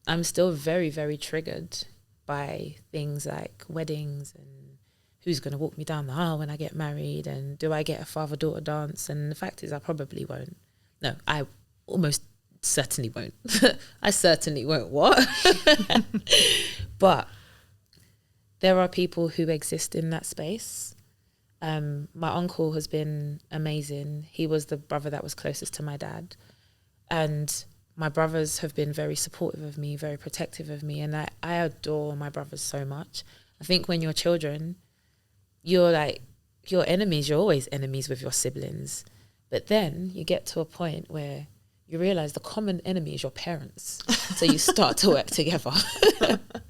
I'm still very, very triggered by things like weddings and who's going to walk me down the aisle when I get married, and do I get a father-daughter dance? And the fact is I probably won't. No, I almost certainly won't. I certainly won't. What? But there are people who exist in that space. My uncle has been amazing. He was the brother that was closest to my dad. And my brothers have been very supportive of me, very protective of me. And I adore my brothers so much. I think when you're children, you're like, your enemies, you're always enemies with your siblings. But then you get to a point where you realize the common enemy is your parents. So you start to work together.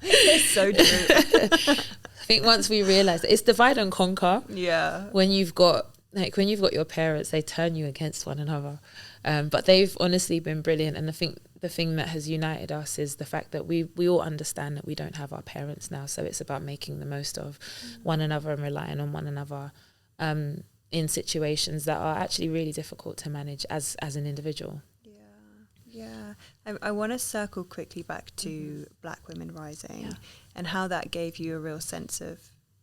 It's so true. I think once we realize that it's divide and conquer. Yeah. When you've got your parents, they turn you against one another. But they've honestly been brilliant. And I think the thing that has united us is the fact that we all understand that we don't have our parents now. So it's about making the most of one another and relying on one another in situations that are actually really difficult to manage as an individual. Yeah, I want to circle quickly back to Black Women Rising and how that gave you a real sense of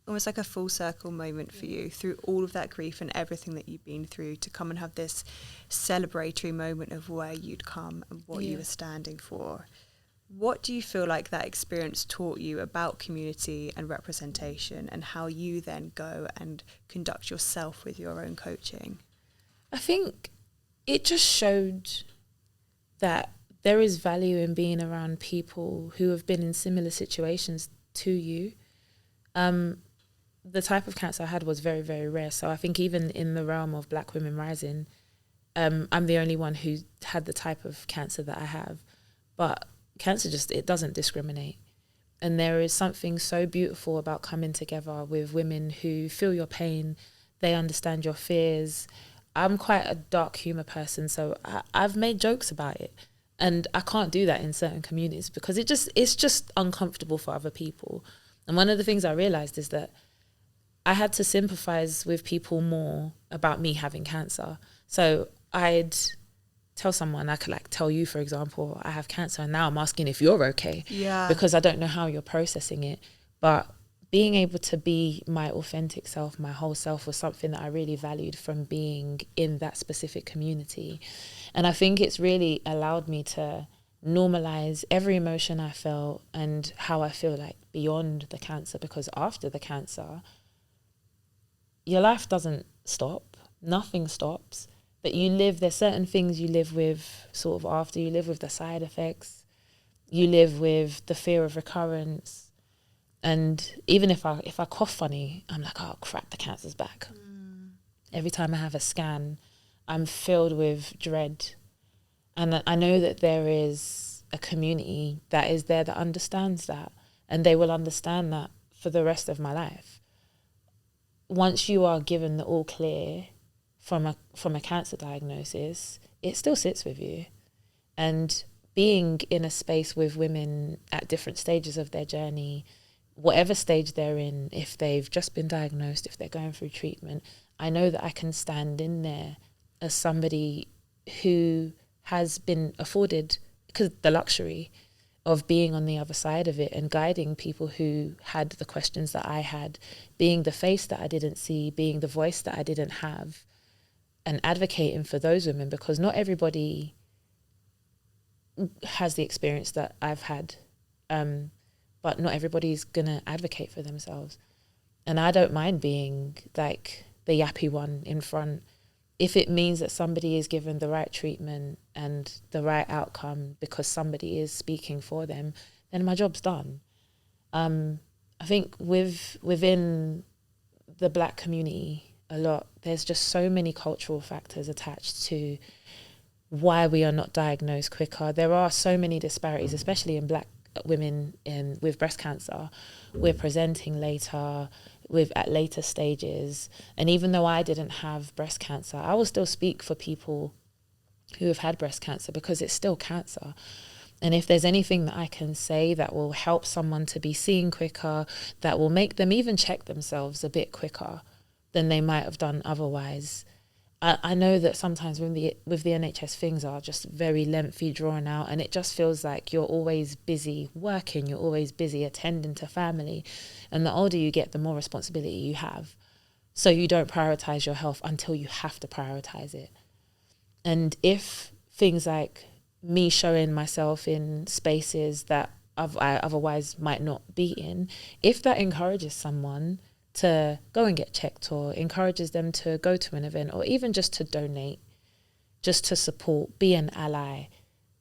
almost like a full circle moment for you through all of that grief and everything that you've been through, to come and have this celebratory moment of where you'd come and what you were standing for. What do you feel like that experience taught you about community and representation, and how you then go and conduct yourself with your own coaching? I think it just showed that there is value in being around people who have been in similar situations to you. The type of cancer I had was very, very rare. So I think even in the realm of Black Women Rising, I'm the only one who had the type of cancer that I have. But cancer it doesn't discriminate. And there is something so beautiful about coming together with women who feel your pain, they understand your fears. I'm quite a dark humour person, so I've made jokes about it. And I can't do that in certain communities because it's just uncomfortable for other people. And one of the things I realised is that I had to sympathise with people more about me having cancer. So I'd tell someone, I could like tell you, for example, I have cancer, and now I'm asking if you're okay. Yeah. Because I don't know how you're processing it. But being able to be my authentic self, my whole self, was something that I really valued from being in that specific community. And I think it's really allowed me to normalize every emotion I felt and how I feel like beyond the cancer, because after the cancer, your life doesn't stop. Nothing stops. But there's certain things you live with sort of after. You live with the side effects. You live with the fear of recurrence. And even if I cough funny, I'm like, oh crap, the cancer's back. Every time I have a scan, I'm filled with dread. And I know that there is a community that is there that understands that, and they will understand that for the rest of my life. Once you are given the all clear from a cancer diagnosis, it still sits with you. And being in a space with women at different stages of their journey, whatever stage they're in, if they've just been diagnosed, if they're going through treatment, I know that I can stand in there as somebody who has been afforded the luxury of being on the other side of it and guiding people who had the questions that I had, being the face that I didn't see, being the voice that I didn't have, and advocating for those women, because not everybody has the experience that I've had, but not everybody's gonna advocate for themselves. And I don't mind being like the yappy one in front if it means that somebody is given the right treatment and the right outcome because somebody is speaking for them, then my job's done. I think within the Black community a lot, there's just so many cultural factors attached to why we are not diagnosed quicker. There are so many disparities, especially in Black women with breast cancer. We're presenting later, at later stages. And even though I didn't have breast cancer, I will still speak for people who have had breast cancer because it's still cancer. And if there's anything that I can say that will help someone to be seen quicker, that will make them even check themselves a bit quicker than they might have done otherwise. I know that sometimes with the NHS, things are just very lengthy, drawn out, and it just feels like you're always busy working, you're always busy attending to family. And the older you get, the more responsibility you have. So you don't prioritize your health until you have to prioritize it. And if things like me showing myself in spaces that I otherwise might not be in, if that encourages someone to go and get checked or encourages them to go to an event or even just to donate, just to support, be an ally,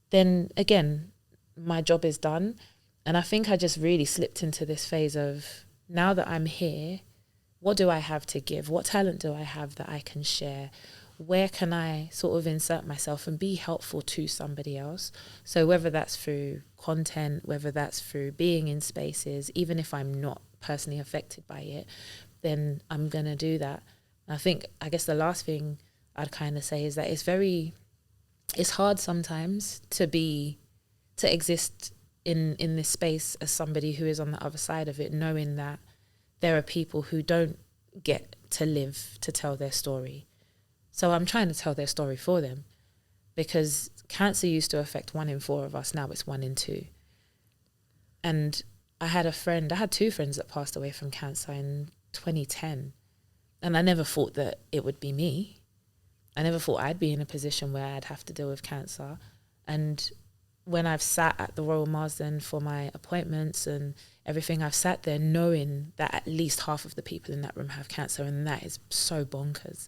then again, my job is done. And I think I just really slipped into this phase of, now that I'm here, what do I have to give? What talent do I have that I can share? Where can I sort of insert myself and be helpful to somebody else? So whether that's through content, whether that's through being in spaces, even if I'm not personally affected by it, then I'm going to do that. I guess the last thing I'd kind of say is that it's hard sometimes to exist in this space as somebody who is on the other side of it, knowing that there are people who don't get to live to tell their story. So I'm trying to tell their story for them, because cancer used to affect 1 in 4 of us. Now it's 1 in 2. And I had 2 friends that passed away from cancer in 2010. And I never thought that it would be me. I never thought I'd be in a position where I'd have to deal with cancer. And when I've sat at the Royal Marsden for my appointments and everything, I've sat there knowing that at least half of the people in that room have cancer, and that is so bonkers.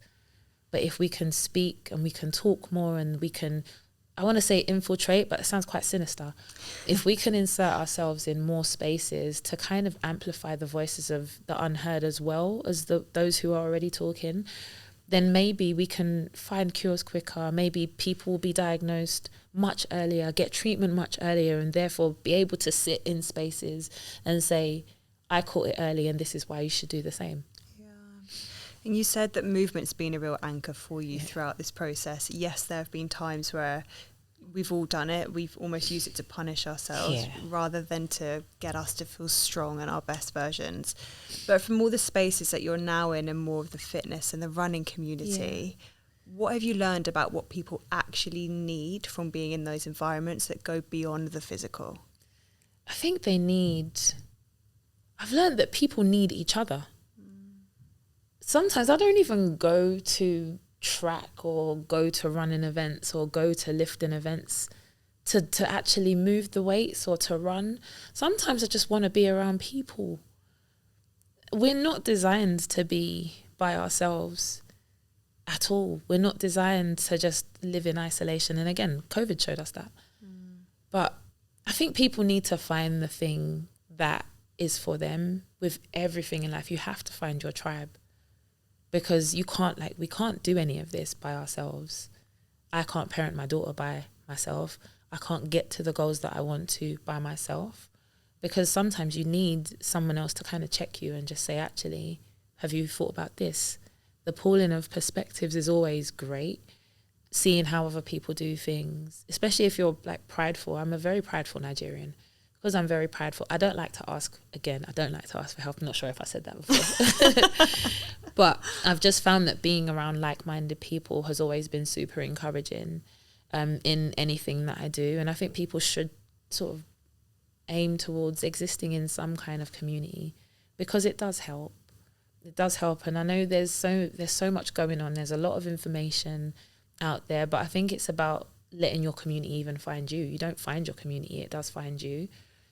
But if we can speak and we can talk more and we can, I want to say infiltrate, but it sounds quite sinister. If we can insert ourselves in more spaces to kind of amplify the voices of the unheard as well as those who are already talking, then maybe we can find cures quicker. Maybe people will be diagnosed much earlier, get treatment much earlier, and therefore be able to sit in spaces and say, I caught it early and this is why you should do the same. And you said that movement's been a real anchor for you throughout this process. Yes, there have been times where we've all done it. We've almost used it to punish ourselves rather than to get us to feel strong and our best versions. But from all the spaces that you're now in and more of the fitness and the running community, what have you learned about what people actually need from being in those environments that go beyond the physical? I think I've learned that people need each other. Sometimes I don't even go to track or go to running events or go to lifting events to actually move the weights or to run. Sometimes I just want to be around people. We're not designed to be by ourselves at all. We're not designed to just live in isolation. And again, COVID showed us that. But I think people need to find the thing that is for them. With everything in life, you have to find your tribe. Because we can't do any of this by ourselves. I can't parent my daughter by myself. I can't get to the goals that I want to by myself. Because sometimes you need someone else to kind of check you and just say, actually, have you thought about this? the pooling of perspectives is always great. Seeing how other people do things, especially if you're like prideful. I'm a very prideful Nigerian. Because I'm very prideful, I don't like to ask for help. I'm not sure if I said that before. But I've just found that being around like-minded people has always been super encouraging in anything that I do. And I think people should sort of aim towards existing in some kind of community, because it does help. It does help. And I know there's so much going on. There's a lot of information out there, but I think it's about letting your community even find you. You don't find your community, it does find you.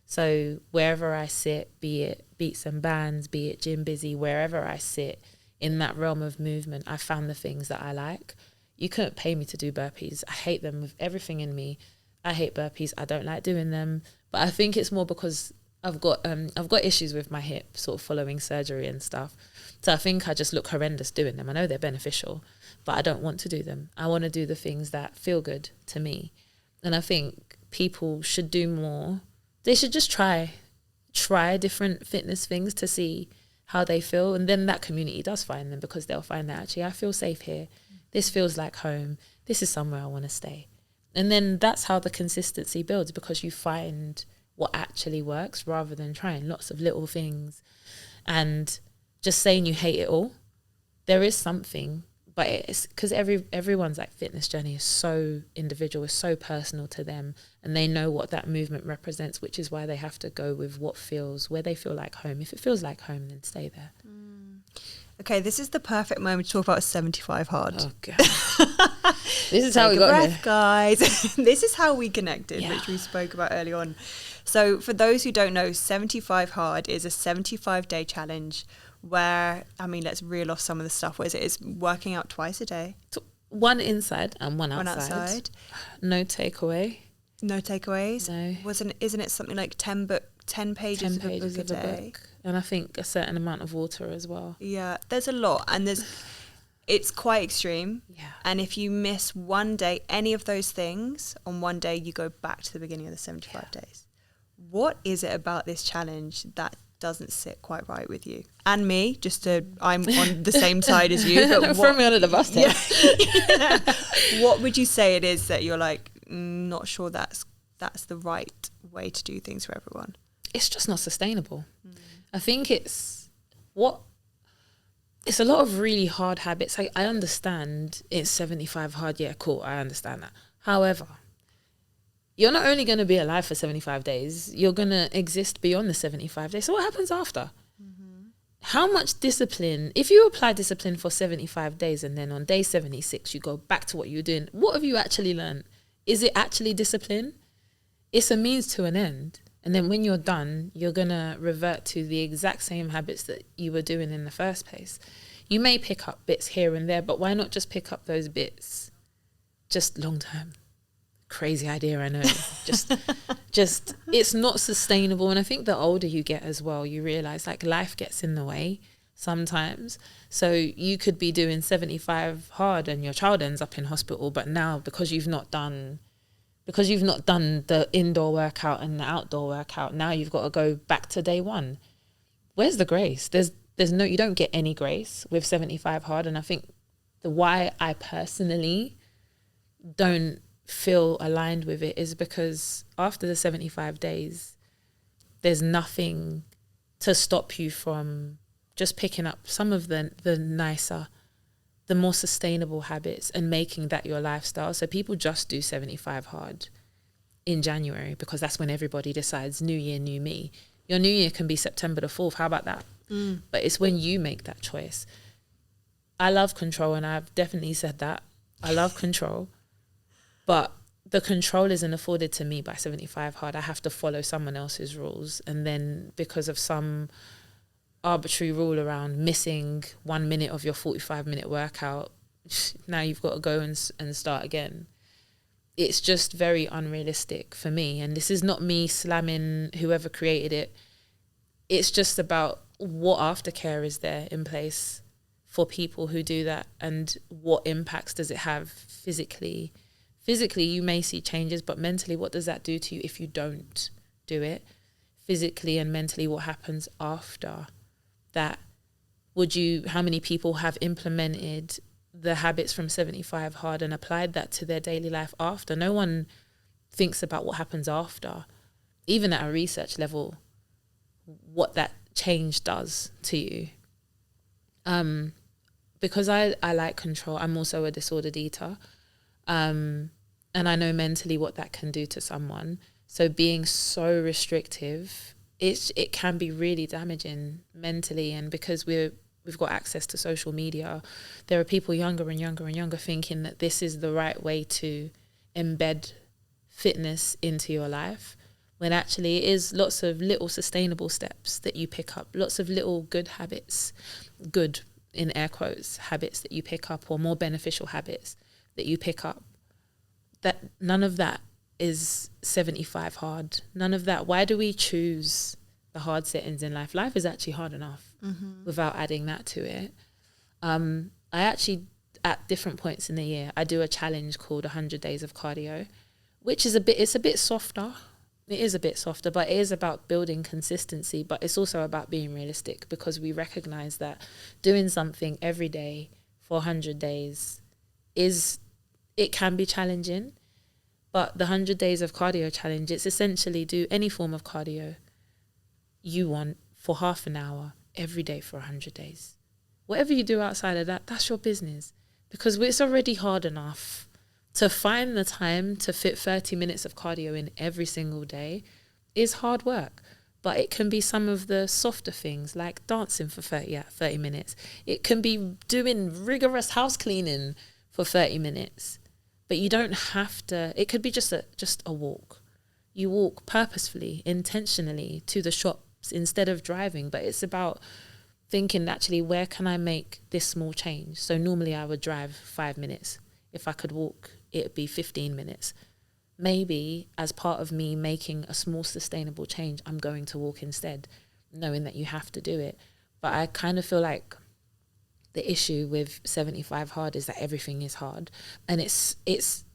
So wherever I sit, be it beats and bands, be it gym busy, wherever I sit in that realm of movement, I found the things that I like. You couldn't pay me to do burpees. I hate them with everything in me. I hate burpees. I don't like doing them. But I think it's more because I've got issues with my hip, sort of following surgery and stuff. So I think I just look horrendous doing them. I know they're beneficial, but I don't want to do them. I want to do the things that feel good to me. And I think people should do more. They should just try different fitness things to see how they feel. And then that community does find them, because they'll find that actually I feel safe here. This feels like home. This is somewhere I want to stay. And then that's how the consistency builds, because you find what actually works rather than trying lots of little things and just saying you hate it all. There is something, but it's because everyone's like fitness journey is so individual, is so personal to them, and they know what that movement represents, which is why they have to go with where they feel like home. If it feels like home, then stay there. Okay, this is the perfect moment to talk about 75 hard. Oh God. This is how we got here, guys. This is how we connected, which we spoke about early on. So for those who don't know, 75 hard is a 75-day challenge where, I mean, let's reel off some of the stuff. What is it? It's working out twice a day. So one inside and one outside. No takeaway. No takeaways? No. Isn't it something like 10 pages of a book a day? And I think a certain amount of water as well. Yeah, there's a lot. And it's quite extreme. Yeah. And if you miss one day, any of those things, on one day, you go back to the beginning of the 75 days. What is it about this challenge that doesn't sit quite right with you? And me, I'm on the same side as you. But throw me under the bus there. Yeah. What would you say it is that you're like, not sure that's the right way to do things for everyone? It's just not sustainable. I think it's a lot of really hard habits. I understand it's 75 hard. Yeah, cool. I understand that. However, you're not only going to be alive for 75 days, you're going to exist beyond the 75 days. So what happens after? How much discipline, if you apply discipline for 75 days and then on day 76, you go back to what you were doing, what have you actually learned? Is it actually discipline? It's a means to an end. And then when you're done, you're going to revert to the exact same habits that you were doing in the first place. You may pick up bits here and there, but why not just pick up those bits just long term? Crazy idea, I know. just it's not sustainable. And I think the older you get as well, you realize like life gets in the way sometimes. So you could be doing 75 hard and your child ends up in hospital, but now because you've not done the indoor workout and the outdoor workout, now you've got to go back to day one. Where's the grace? You don't get any grace with 75 hard. And I think why I personally don't feel aligned with it is because after the 75 days, there's nothing to stop you from just picking up some of the nicer, the more sustainable habits and making that your lifestyle. So people just do 75 hard in January because that's when everybody decides new year, new me. Your new year can be September the 4th. How about that? But it's when you make that choice. I love control, and I've definitely said that. I love control, but the control isn't afforded to me by 75 hard. I have to follow someone else's rules. And then because of some arbitrary rule around missing 1 minute of your 45-minute workout, now you've got to go and start again. It's just very unrealistic for me. And this is not me slamming whoever created it. It's just about what aftercare is there in place for people who do that, and what impacts does it have physically. Physically, you may see changes, but mentally, what does that do to you if you don't do it? Physically and mentally, what happens after that? How many people have implemented the habits from 75 hard and applied that to their daily life after? No one thinks about what happens after, even at a research level, what that change does to you. Because I like control, I'm also a disordered eater. And I know mentally what that can do to someone. So being so restrictive, it can be really damaging mentally. And because we've got access to social media, there are people younger and younger and younger thinking that this is the right way to embed fitness into your life, when actually it is lots of little sustainable steps that you pick up, lots of little good habits, good in air quotes, habits that you pick up, or more beneficial habits that you pick up. That none of that is 75 hard. None of that. Why do we choose the hard settings in life? Life is actually hard enough without adding that to it. I actually, at different points in the year, I do a challenge called 100 Days of Cardio, which is it's a bit softer. It is a bit softer, but it is about building consistency, but it's also about being realistic, because we recognize that doing something every day for 100 days it can be challenging. But the 100 Days of Cardio challenge, it's essentially do any form of cardio you want for half an hour every day for 100 days. Whatever you do outside of that, that's your business, because it's already hard enough to find the time to fit 30 minutes of cardio in every single day is hard work. But it can be some of the softer things, like dancing for 30 minutes. It can be doing rigorous house cleaning for 30 minutes. But you don't have to, it could be just a walk. You walk purposefully, intentionally to the shops instead of driving. But it's about thinking, actually, where can I make this small change? So normally I would drive 5 minutes. If I could walk, it would be 15 minutes. Maybe as part of me making a small sustainable change, I'm going to walk instead, knowing that you have to do it. But I kind of feel like the issue with 75 hard is that everything is hard, and it's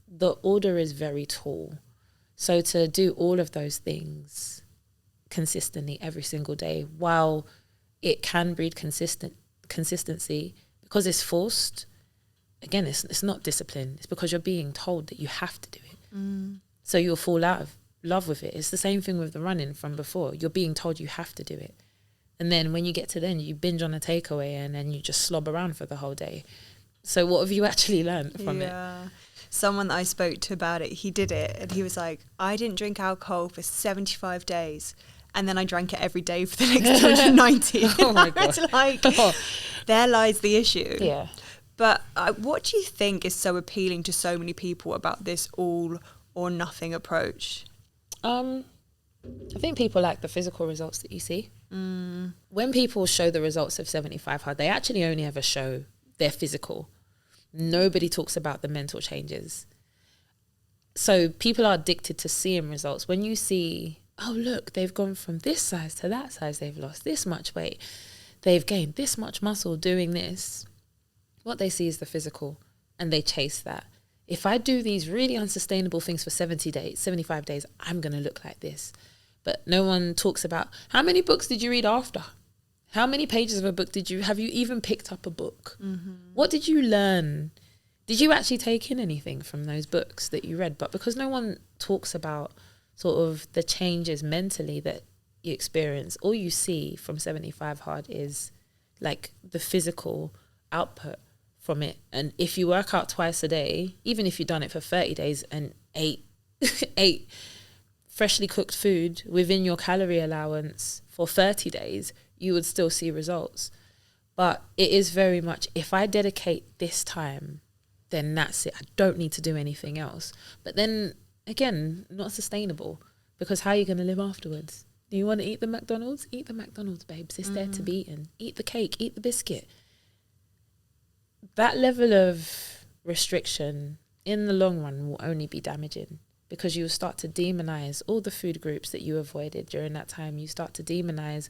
the order is very tall. So to do all of those things consistently every single day, while it can breed consistency, because it's forced, again, it's not discipline. It's because you're being told that you have to do it. So you'll fall out of love with it. It's the same thing with the running from before. You're being told you have to do it. And then when you get to then, you binge on a takeaway and then you just slob around for the whole day. So what have you actually learned from it? Someone that I spoke to about it, he did it and he was like, I didn't drink alcohol for 75 days. And then I drank it every day for the next 290. Oh my God. It's like, there lies the issue. Yeah. But what do you think is so appealing to so many people about this all or nothing approach? I think people like the physical results that you see. When people show the results of 75 hard, they actually only ever show their physical. Nobody talks about the mental changes. So people are addicted to seeing results. When you see, oh, look, they've gone from this size to that size, they've lost this much weight, they've gained this much muscle doing this, what they see is the physical, and they chase that. If I do these really unsustainable things for 75 days, I'm going to look like this. But no one talks about, how many books did you read after? How many pages of a book have you even picked up a book? What did you learn? Did you actually take in anything from those books that you read? But because no one talks about sort of the changes mentally that you experience, all you see from 75 hard is like the physical output from it. And if you work out twice a day, even if you've done it for 30 days and ate freshly cooked food within your calorie allowance for 30 days, you would still see results. But it is very much, if I dedicate this time, then that's it. I don't need to do anything else. But then again, not sustainable, because how are you going to live afterwards? Do you want to eat the McDonald's? Eat the McDonald's, babes. It's there to be eaten. Eat the cake, eat the biscuit. That level of restriction in the long run will only be damaging, because you will start to demonize all the food groups that you avoided during that time. You start to demonize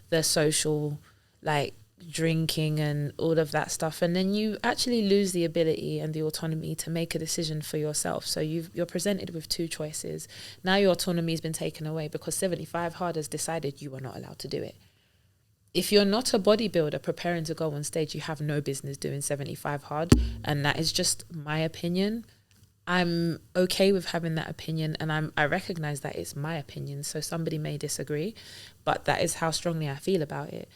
the social, like, drinking and all of that stuff. And then you actually lose the ability and the autonomy to make a decision for yourself. So you're presented with two choices. Now your autonomy has been taken away because 75 hard has decided you are not allowed to do it. if you're not a bodybuilder preparing to go on stage, you have no business doing 75 hard. And that is just my opinion. I'm okay with having that opinion, and I recognize that it's my opinion, so somebody may disagree, but that is how strongly I feel about it.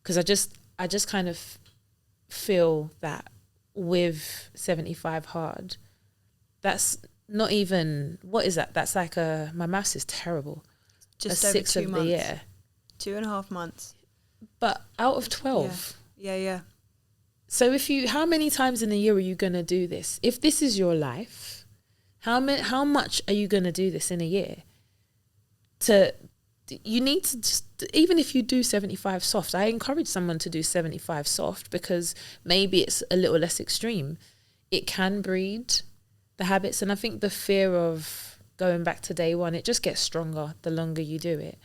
Because I just kind of feel that with 75 hard, that's not even, what is that? That's like my maths is terrible. Just a over sixth 2 of months. the year. 2.5 months. But out of 12. Yeah. So how many times in a year are you going to do this? If this is your life, how much are you going to do this in a year? You need to just, even if you do 75 soft, I encourage someone to do 75 soft because maybe it's a little less extreme. It can breed the habits. And I think the fear of going back to day one, it just gets stronger the longer you do it.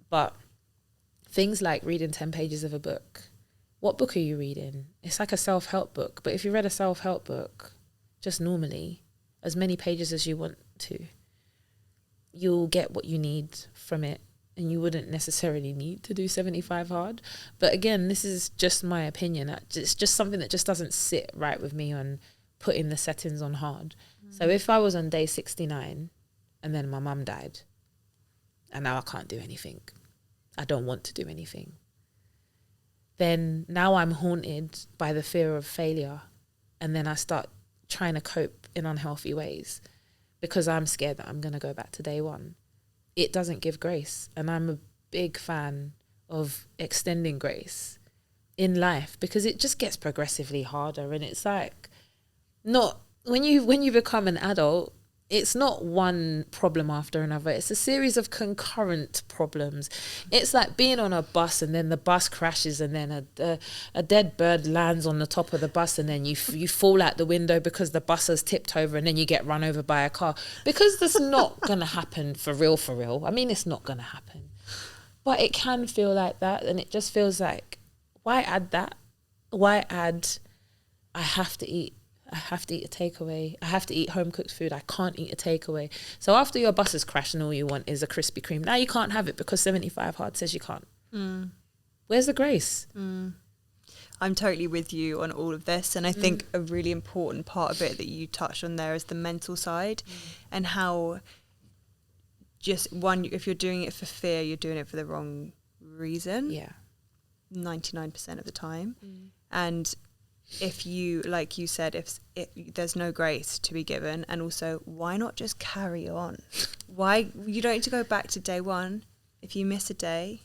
But things like reading 10 pages of a book, what book are you reading? It's like a self-help book. But if you read a self-help book, just normally, as many pages as you want to, you'll get what you need from it. And you wouldn't necessarily need to do 75 hard. But again, this is just my opinion. It's just something that just doesn't sit right with me on putting the settings on hard. So if I was on day 69 and then my mum died and now I can't do anything, I don't want to do anything, then now I'm haunted by the fear of failure, and then I start trying to cope in unhealthy ways because I'm scared that I'm going to go back to day one. It doesn't give grace, and I'm a big fan of extending grace in life because it just gets progressively harder. And it's like, not when you become an adult, it's not one problem after another. It's a series of concurrent problems. It's like being on a bus and then the bus crashes and then a dead bird lands on the top of the bus and then you fall out the window because the bus has tipped over and then you get run over by a car. Because that's not going to happen for real. I mean, it's not going to happen. But it can feel like that, and it just feels like, why add that? Why add, I have to eat a takeaway. I have to eat home cooked food. I can't eat a takeaway. So after your bus has crashed and all you want is a Krispy Kreme, now you can't have it because 75 hard says you can't. Where's the grace? I'm totally with you on all of this. And I think a really important part of it that you touched on there is the mental side and how just one, if you're doing it for fear, you're doing it for the wrong reason. Yeah. 99% of the time. And if you, like you said, if there's no grace to be given, and also why not just carry on? Why you don't need to go back to day one. If you miss a day,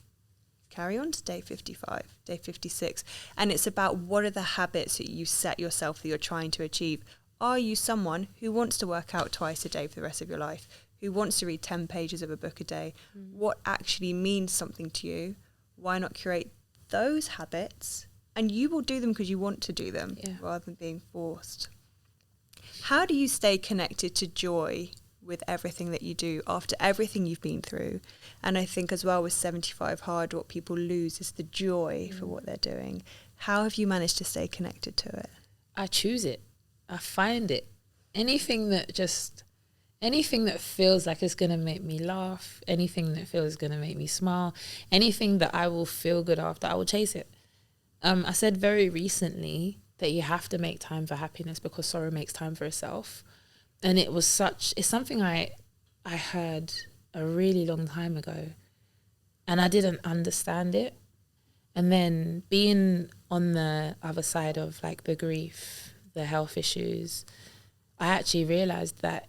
carry on to day 55, day 56. And it's about what are the habits that you set yourself that you're trying to achieve. Are you someone who wants to work out twice a day for the rest of your life, who wants to read 10 pages of a book a day? What actually means something to you? Why not create those habits? And you will do them because you want to do them rather than being forced. How do you stay connected to joy with everything that you do after everything you've been through? And I think as well with 75 hard, what people lose is the joy for what they're doing. How have you managed to stay connected to it? I choose it. I find it. Anything that feels like it's going to make me laugh, anything that feels going to make me smile, anything that I will feel good after, I will chase it. I said very recently that you have to make time for happiness because sorrow makes time for itself. And it's something I heard a really long time ago and I didn't understand it. And then being on the other side of like the grief, the health issues, I actually realized that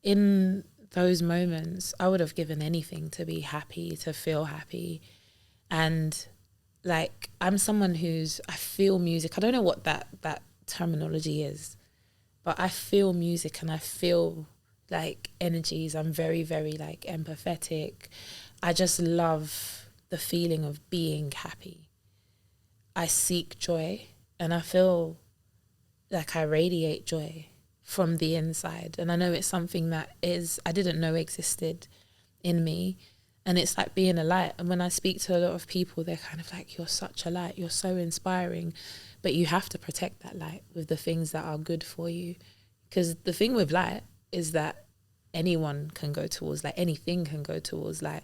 in those moments, I would have given anything to be happy, to feel happy. And like, I'm someone I feel music. I don't know what that terminology is, but I feel music and I feel like energies. I'm very, very like empathetic. I just love the feeling of being happy. I seek joy and I feel like I radiate joy from the inside. And I know it's something that I didn't know existed in me. And it's like being a light. And when I speak to a lot of people, they're kind of like, you're such a light, you're so inspiring. But you have to protect that light with the things that are good for you. Because the thing with light is that anyone can go towards light, anything can go towards light.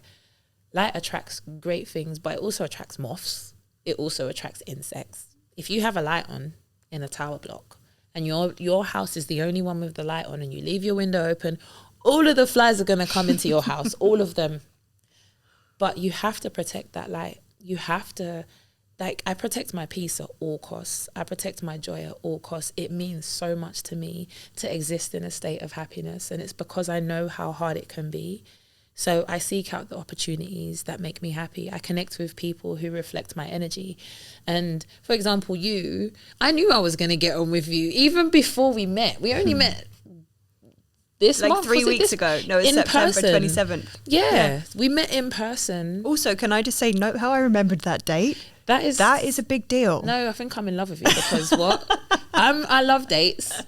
light attracts great things, but it also attracts moths. It also attracts insects. If you have a light on in a tower block and your house is the only one with the light on and you leave your window open, all of the flies are going to come into your house, all of them. But you have to protect that light. You have to, like, I protect my peace at all costs. I protect my joy at all costs. It means so much to me to exist in a state of happiness. And it's because I know how hard it can be. So I seek out the opportunities that make me happy. I connect with people who reflect my energy. And for example, you, I knew I was going to get on with you even before we met. We only met this like month, 3 weeks ago. No, it's September 27th. Yeah, we met in person. Also, can I just say, note how I remembered that date? That is a big deal. No, I think I'm in love with you because what? I love dates.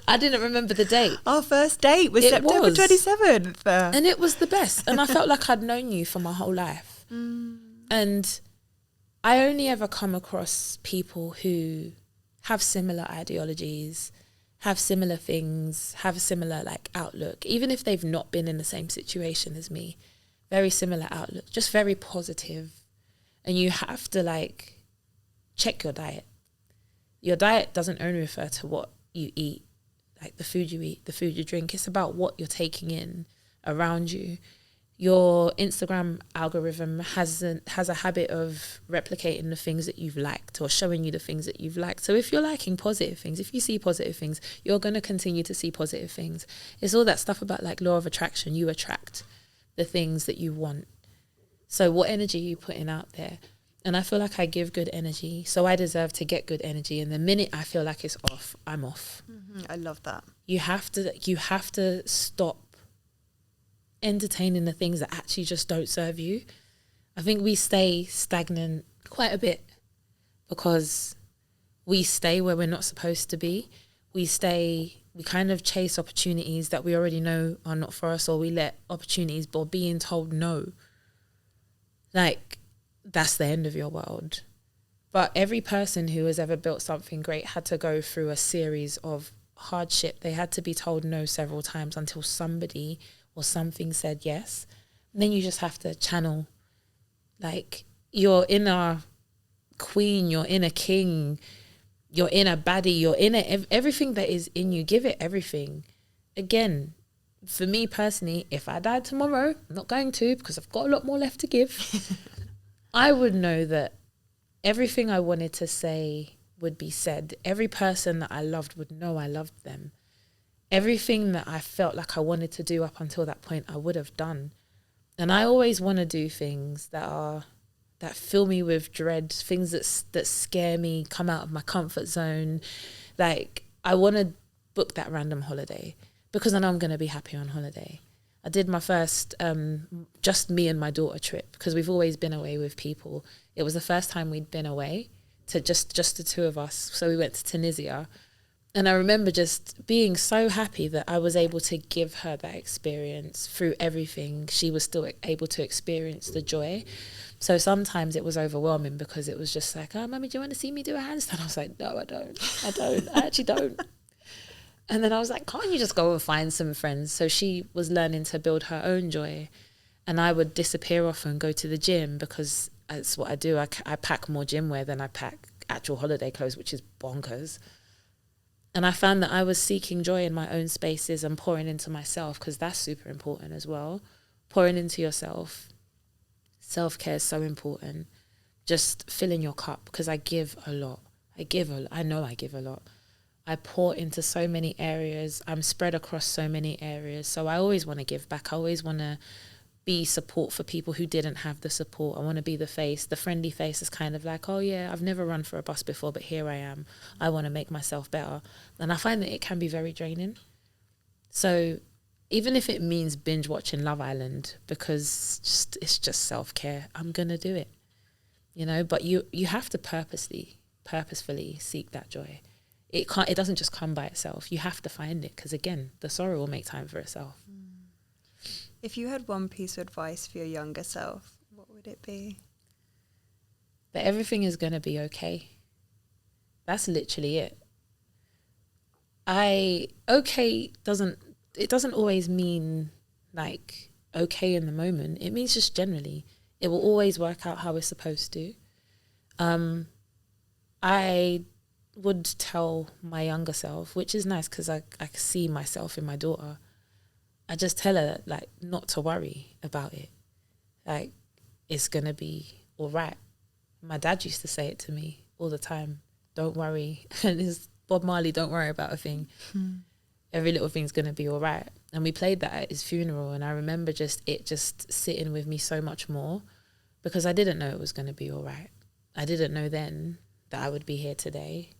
I didn't remember the date. Our first date was September 27th. And it was the best. And I felt like I'd known you for my whole life. And I only ever come across people who have similar ideologies, have similar things, have a similar like outlook, even if they've not been in the same situation as me. Very similar outlook, just very positive. And you have to like check your diet. Your diet doesn't only refer to what you eat, like the food you eat, the food you drink. It's about what you're taking in around you. Your Instagram algorithm has a habit of replicating the things that you've liked or showing you the things that you've liked. So if you're liking positive things, if you see positive things, you're going to continue to see positive things. It's all that stuff about like law of attraction. You attract the things that you want. So what energy are you putting out there? And I feel like I give good energy, so I deserve to get good energy. And the minute I feel like it's off, I'm off. I love that. You have to stop entertaining the things that actually just don't serve you. I think we stay stagnant quite a bit because we stay where we're not supposed to be. We kind of chase opportunities that we already know are not for us, or we let opportunities or being told no. Like, that's the end of your world. But every person who has ever built something great had to go through a series of hardship. They had to be told no several times until somebody or something said yes. And then you just have to channel, like, your inner queen, your inner king, your inner baddie, your inner everything that is in you. Give it everything. Again, for me personally, if I died tomorrow, I'm not going to because I've got a lot more left to give. I would know that everything I wanted to say would be said. Every person that I loved would know I loved them. Everything that I felt like I wanted to do up until that point, I would have done. And I always want to do things that fill me with dread, things that scare me, come out of my comfort zone. Like, I want to book that random holiday because I know I'm going to be happy on holiday. I did my first just me and my daughter trip because we've always been away with people. It was the first time we'd been away to just the two of us. So we went to Tunisia. And I remember just being so happy that I was able to give her that experience through everything. She was still able to experience the joy. So sometimes it was overwhelming because it was just like, oh, Mummy, do you want to see me do a handstand? I was like, no, I don't. I actually don't. And then I was like, can't you just go and find some friends? So she was learning to build her own joy. And I would disappear off and go to the gym because that's what I do. I pack more gym wear than I pack actual holiday clothes, which is bonkers. And I found that I was seeking joy in my own spaces and pouring into myself because that's super important as well. Pouring into yourself. Self-care is so important. Just filling your cup because I give a lot. I know I give a lot. I pour into so many areas. I'm spread across so many areas. So I always want to give back. I always want to be support for people who didn't have the support. I want to be the face. The friendly face is kind of like, oh yeah, I've never run for a bus before, but here I am. I want to make myself better. And I find that it can be very draining. So even if it means binge watching Love Island, because it's just self-care, I'm going to do it. You know, but you have to purposefully seek that joy. It doesn't just come by itself. You have to find it because, again, the sorrow will make time for itself. If you had one piece of advice for your younger self, what would it be? That everything is going to be okay. That's literally it. It doesn't always mean like okay in the moment. It means just generally It will always work out how it's supposed to. I would tell my younger self, which is nice because I see myself in my daughter. I just tell her, like, not to worry about it. Like, it's going to be all right. My dad used to say it to me all the time. Don't worry. And it's Bob Marley, don't worry about a thing. Every little thing's going to be all right. And we played that at his funeral. And I remember it just sitting with me so much more because I didn't know it was going to be all right. I didn't know then that I would be here today.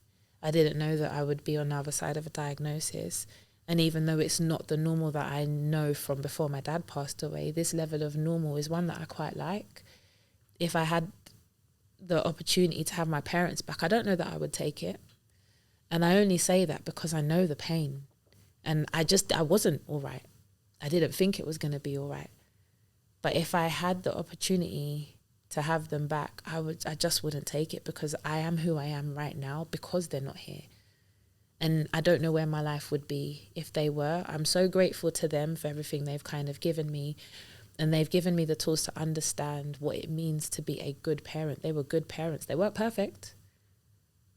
I didn't know that I would be on the other side of a diagnosis. And even though it's not the normal that I know from before my dad passed away, this level of normal is one that I quite like. If I had the opportunity to have my parents back, I don't know that I would take it. And I only say that because I know the pain. And I wasn't all right. I didn't think it was going to be all right. But if I had the opportunity to have them back, I just wouldn't take it because I am who I am right now because they're not here. And I don't know where my life would be if they were. I'm so grateful to them for everything they've kind of given me. And they've given me the tools to understand what it means to be a good parent. They were good parents. They weren't perfect,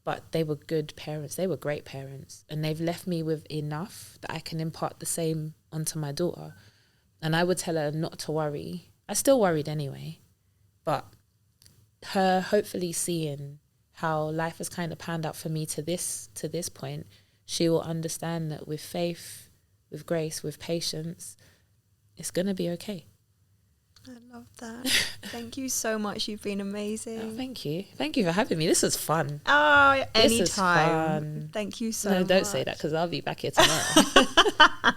but they were good parents. They were great parents. And they've left me with enough that I can impart the same onto my daughter. And I would tell her not to worry. I still worried anyway. But her hopefully seeing how life has kind of panned out for me to this point, she will understand that with faith, with grace, with patience, it's going to be okay. I love that. Thank you so much. You've been amazing. Oh, thank you. Thank you for having me. This was fun. Oh, anytime. Fun. Thank you so much. No, don't say that because I'll be back here tomorrow.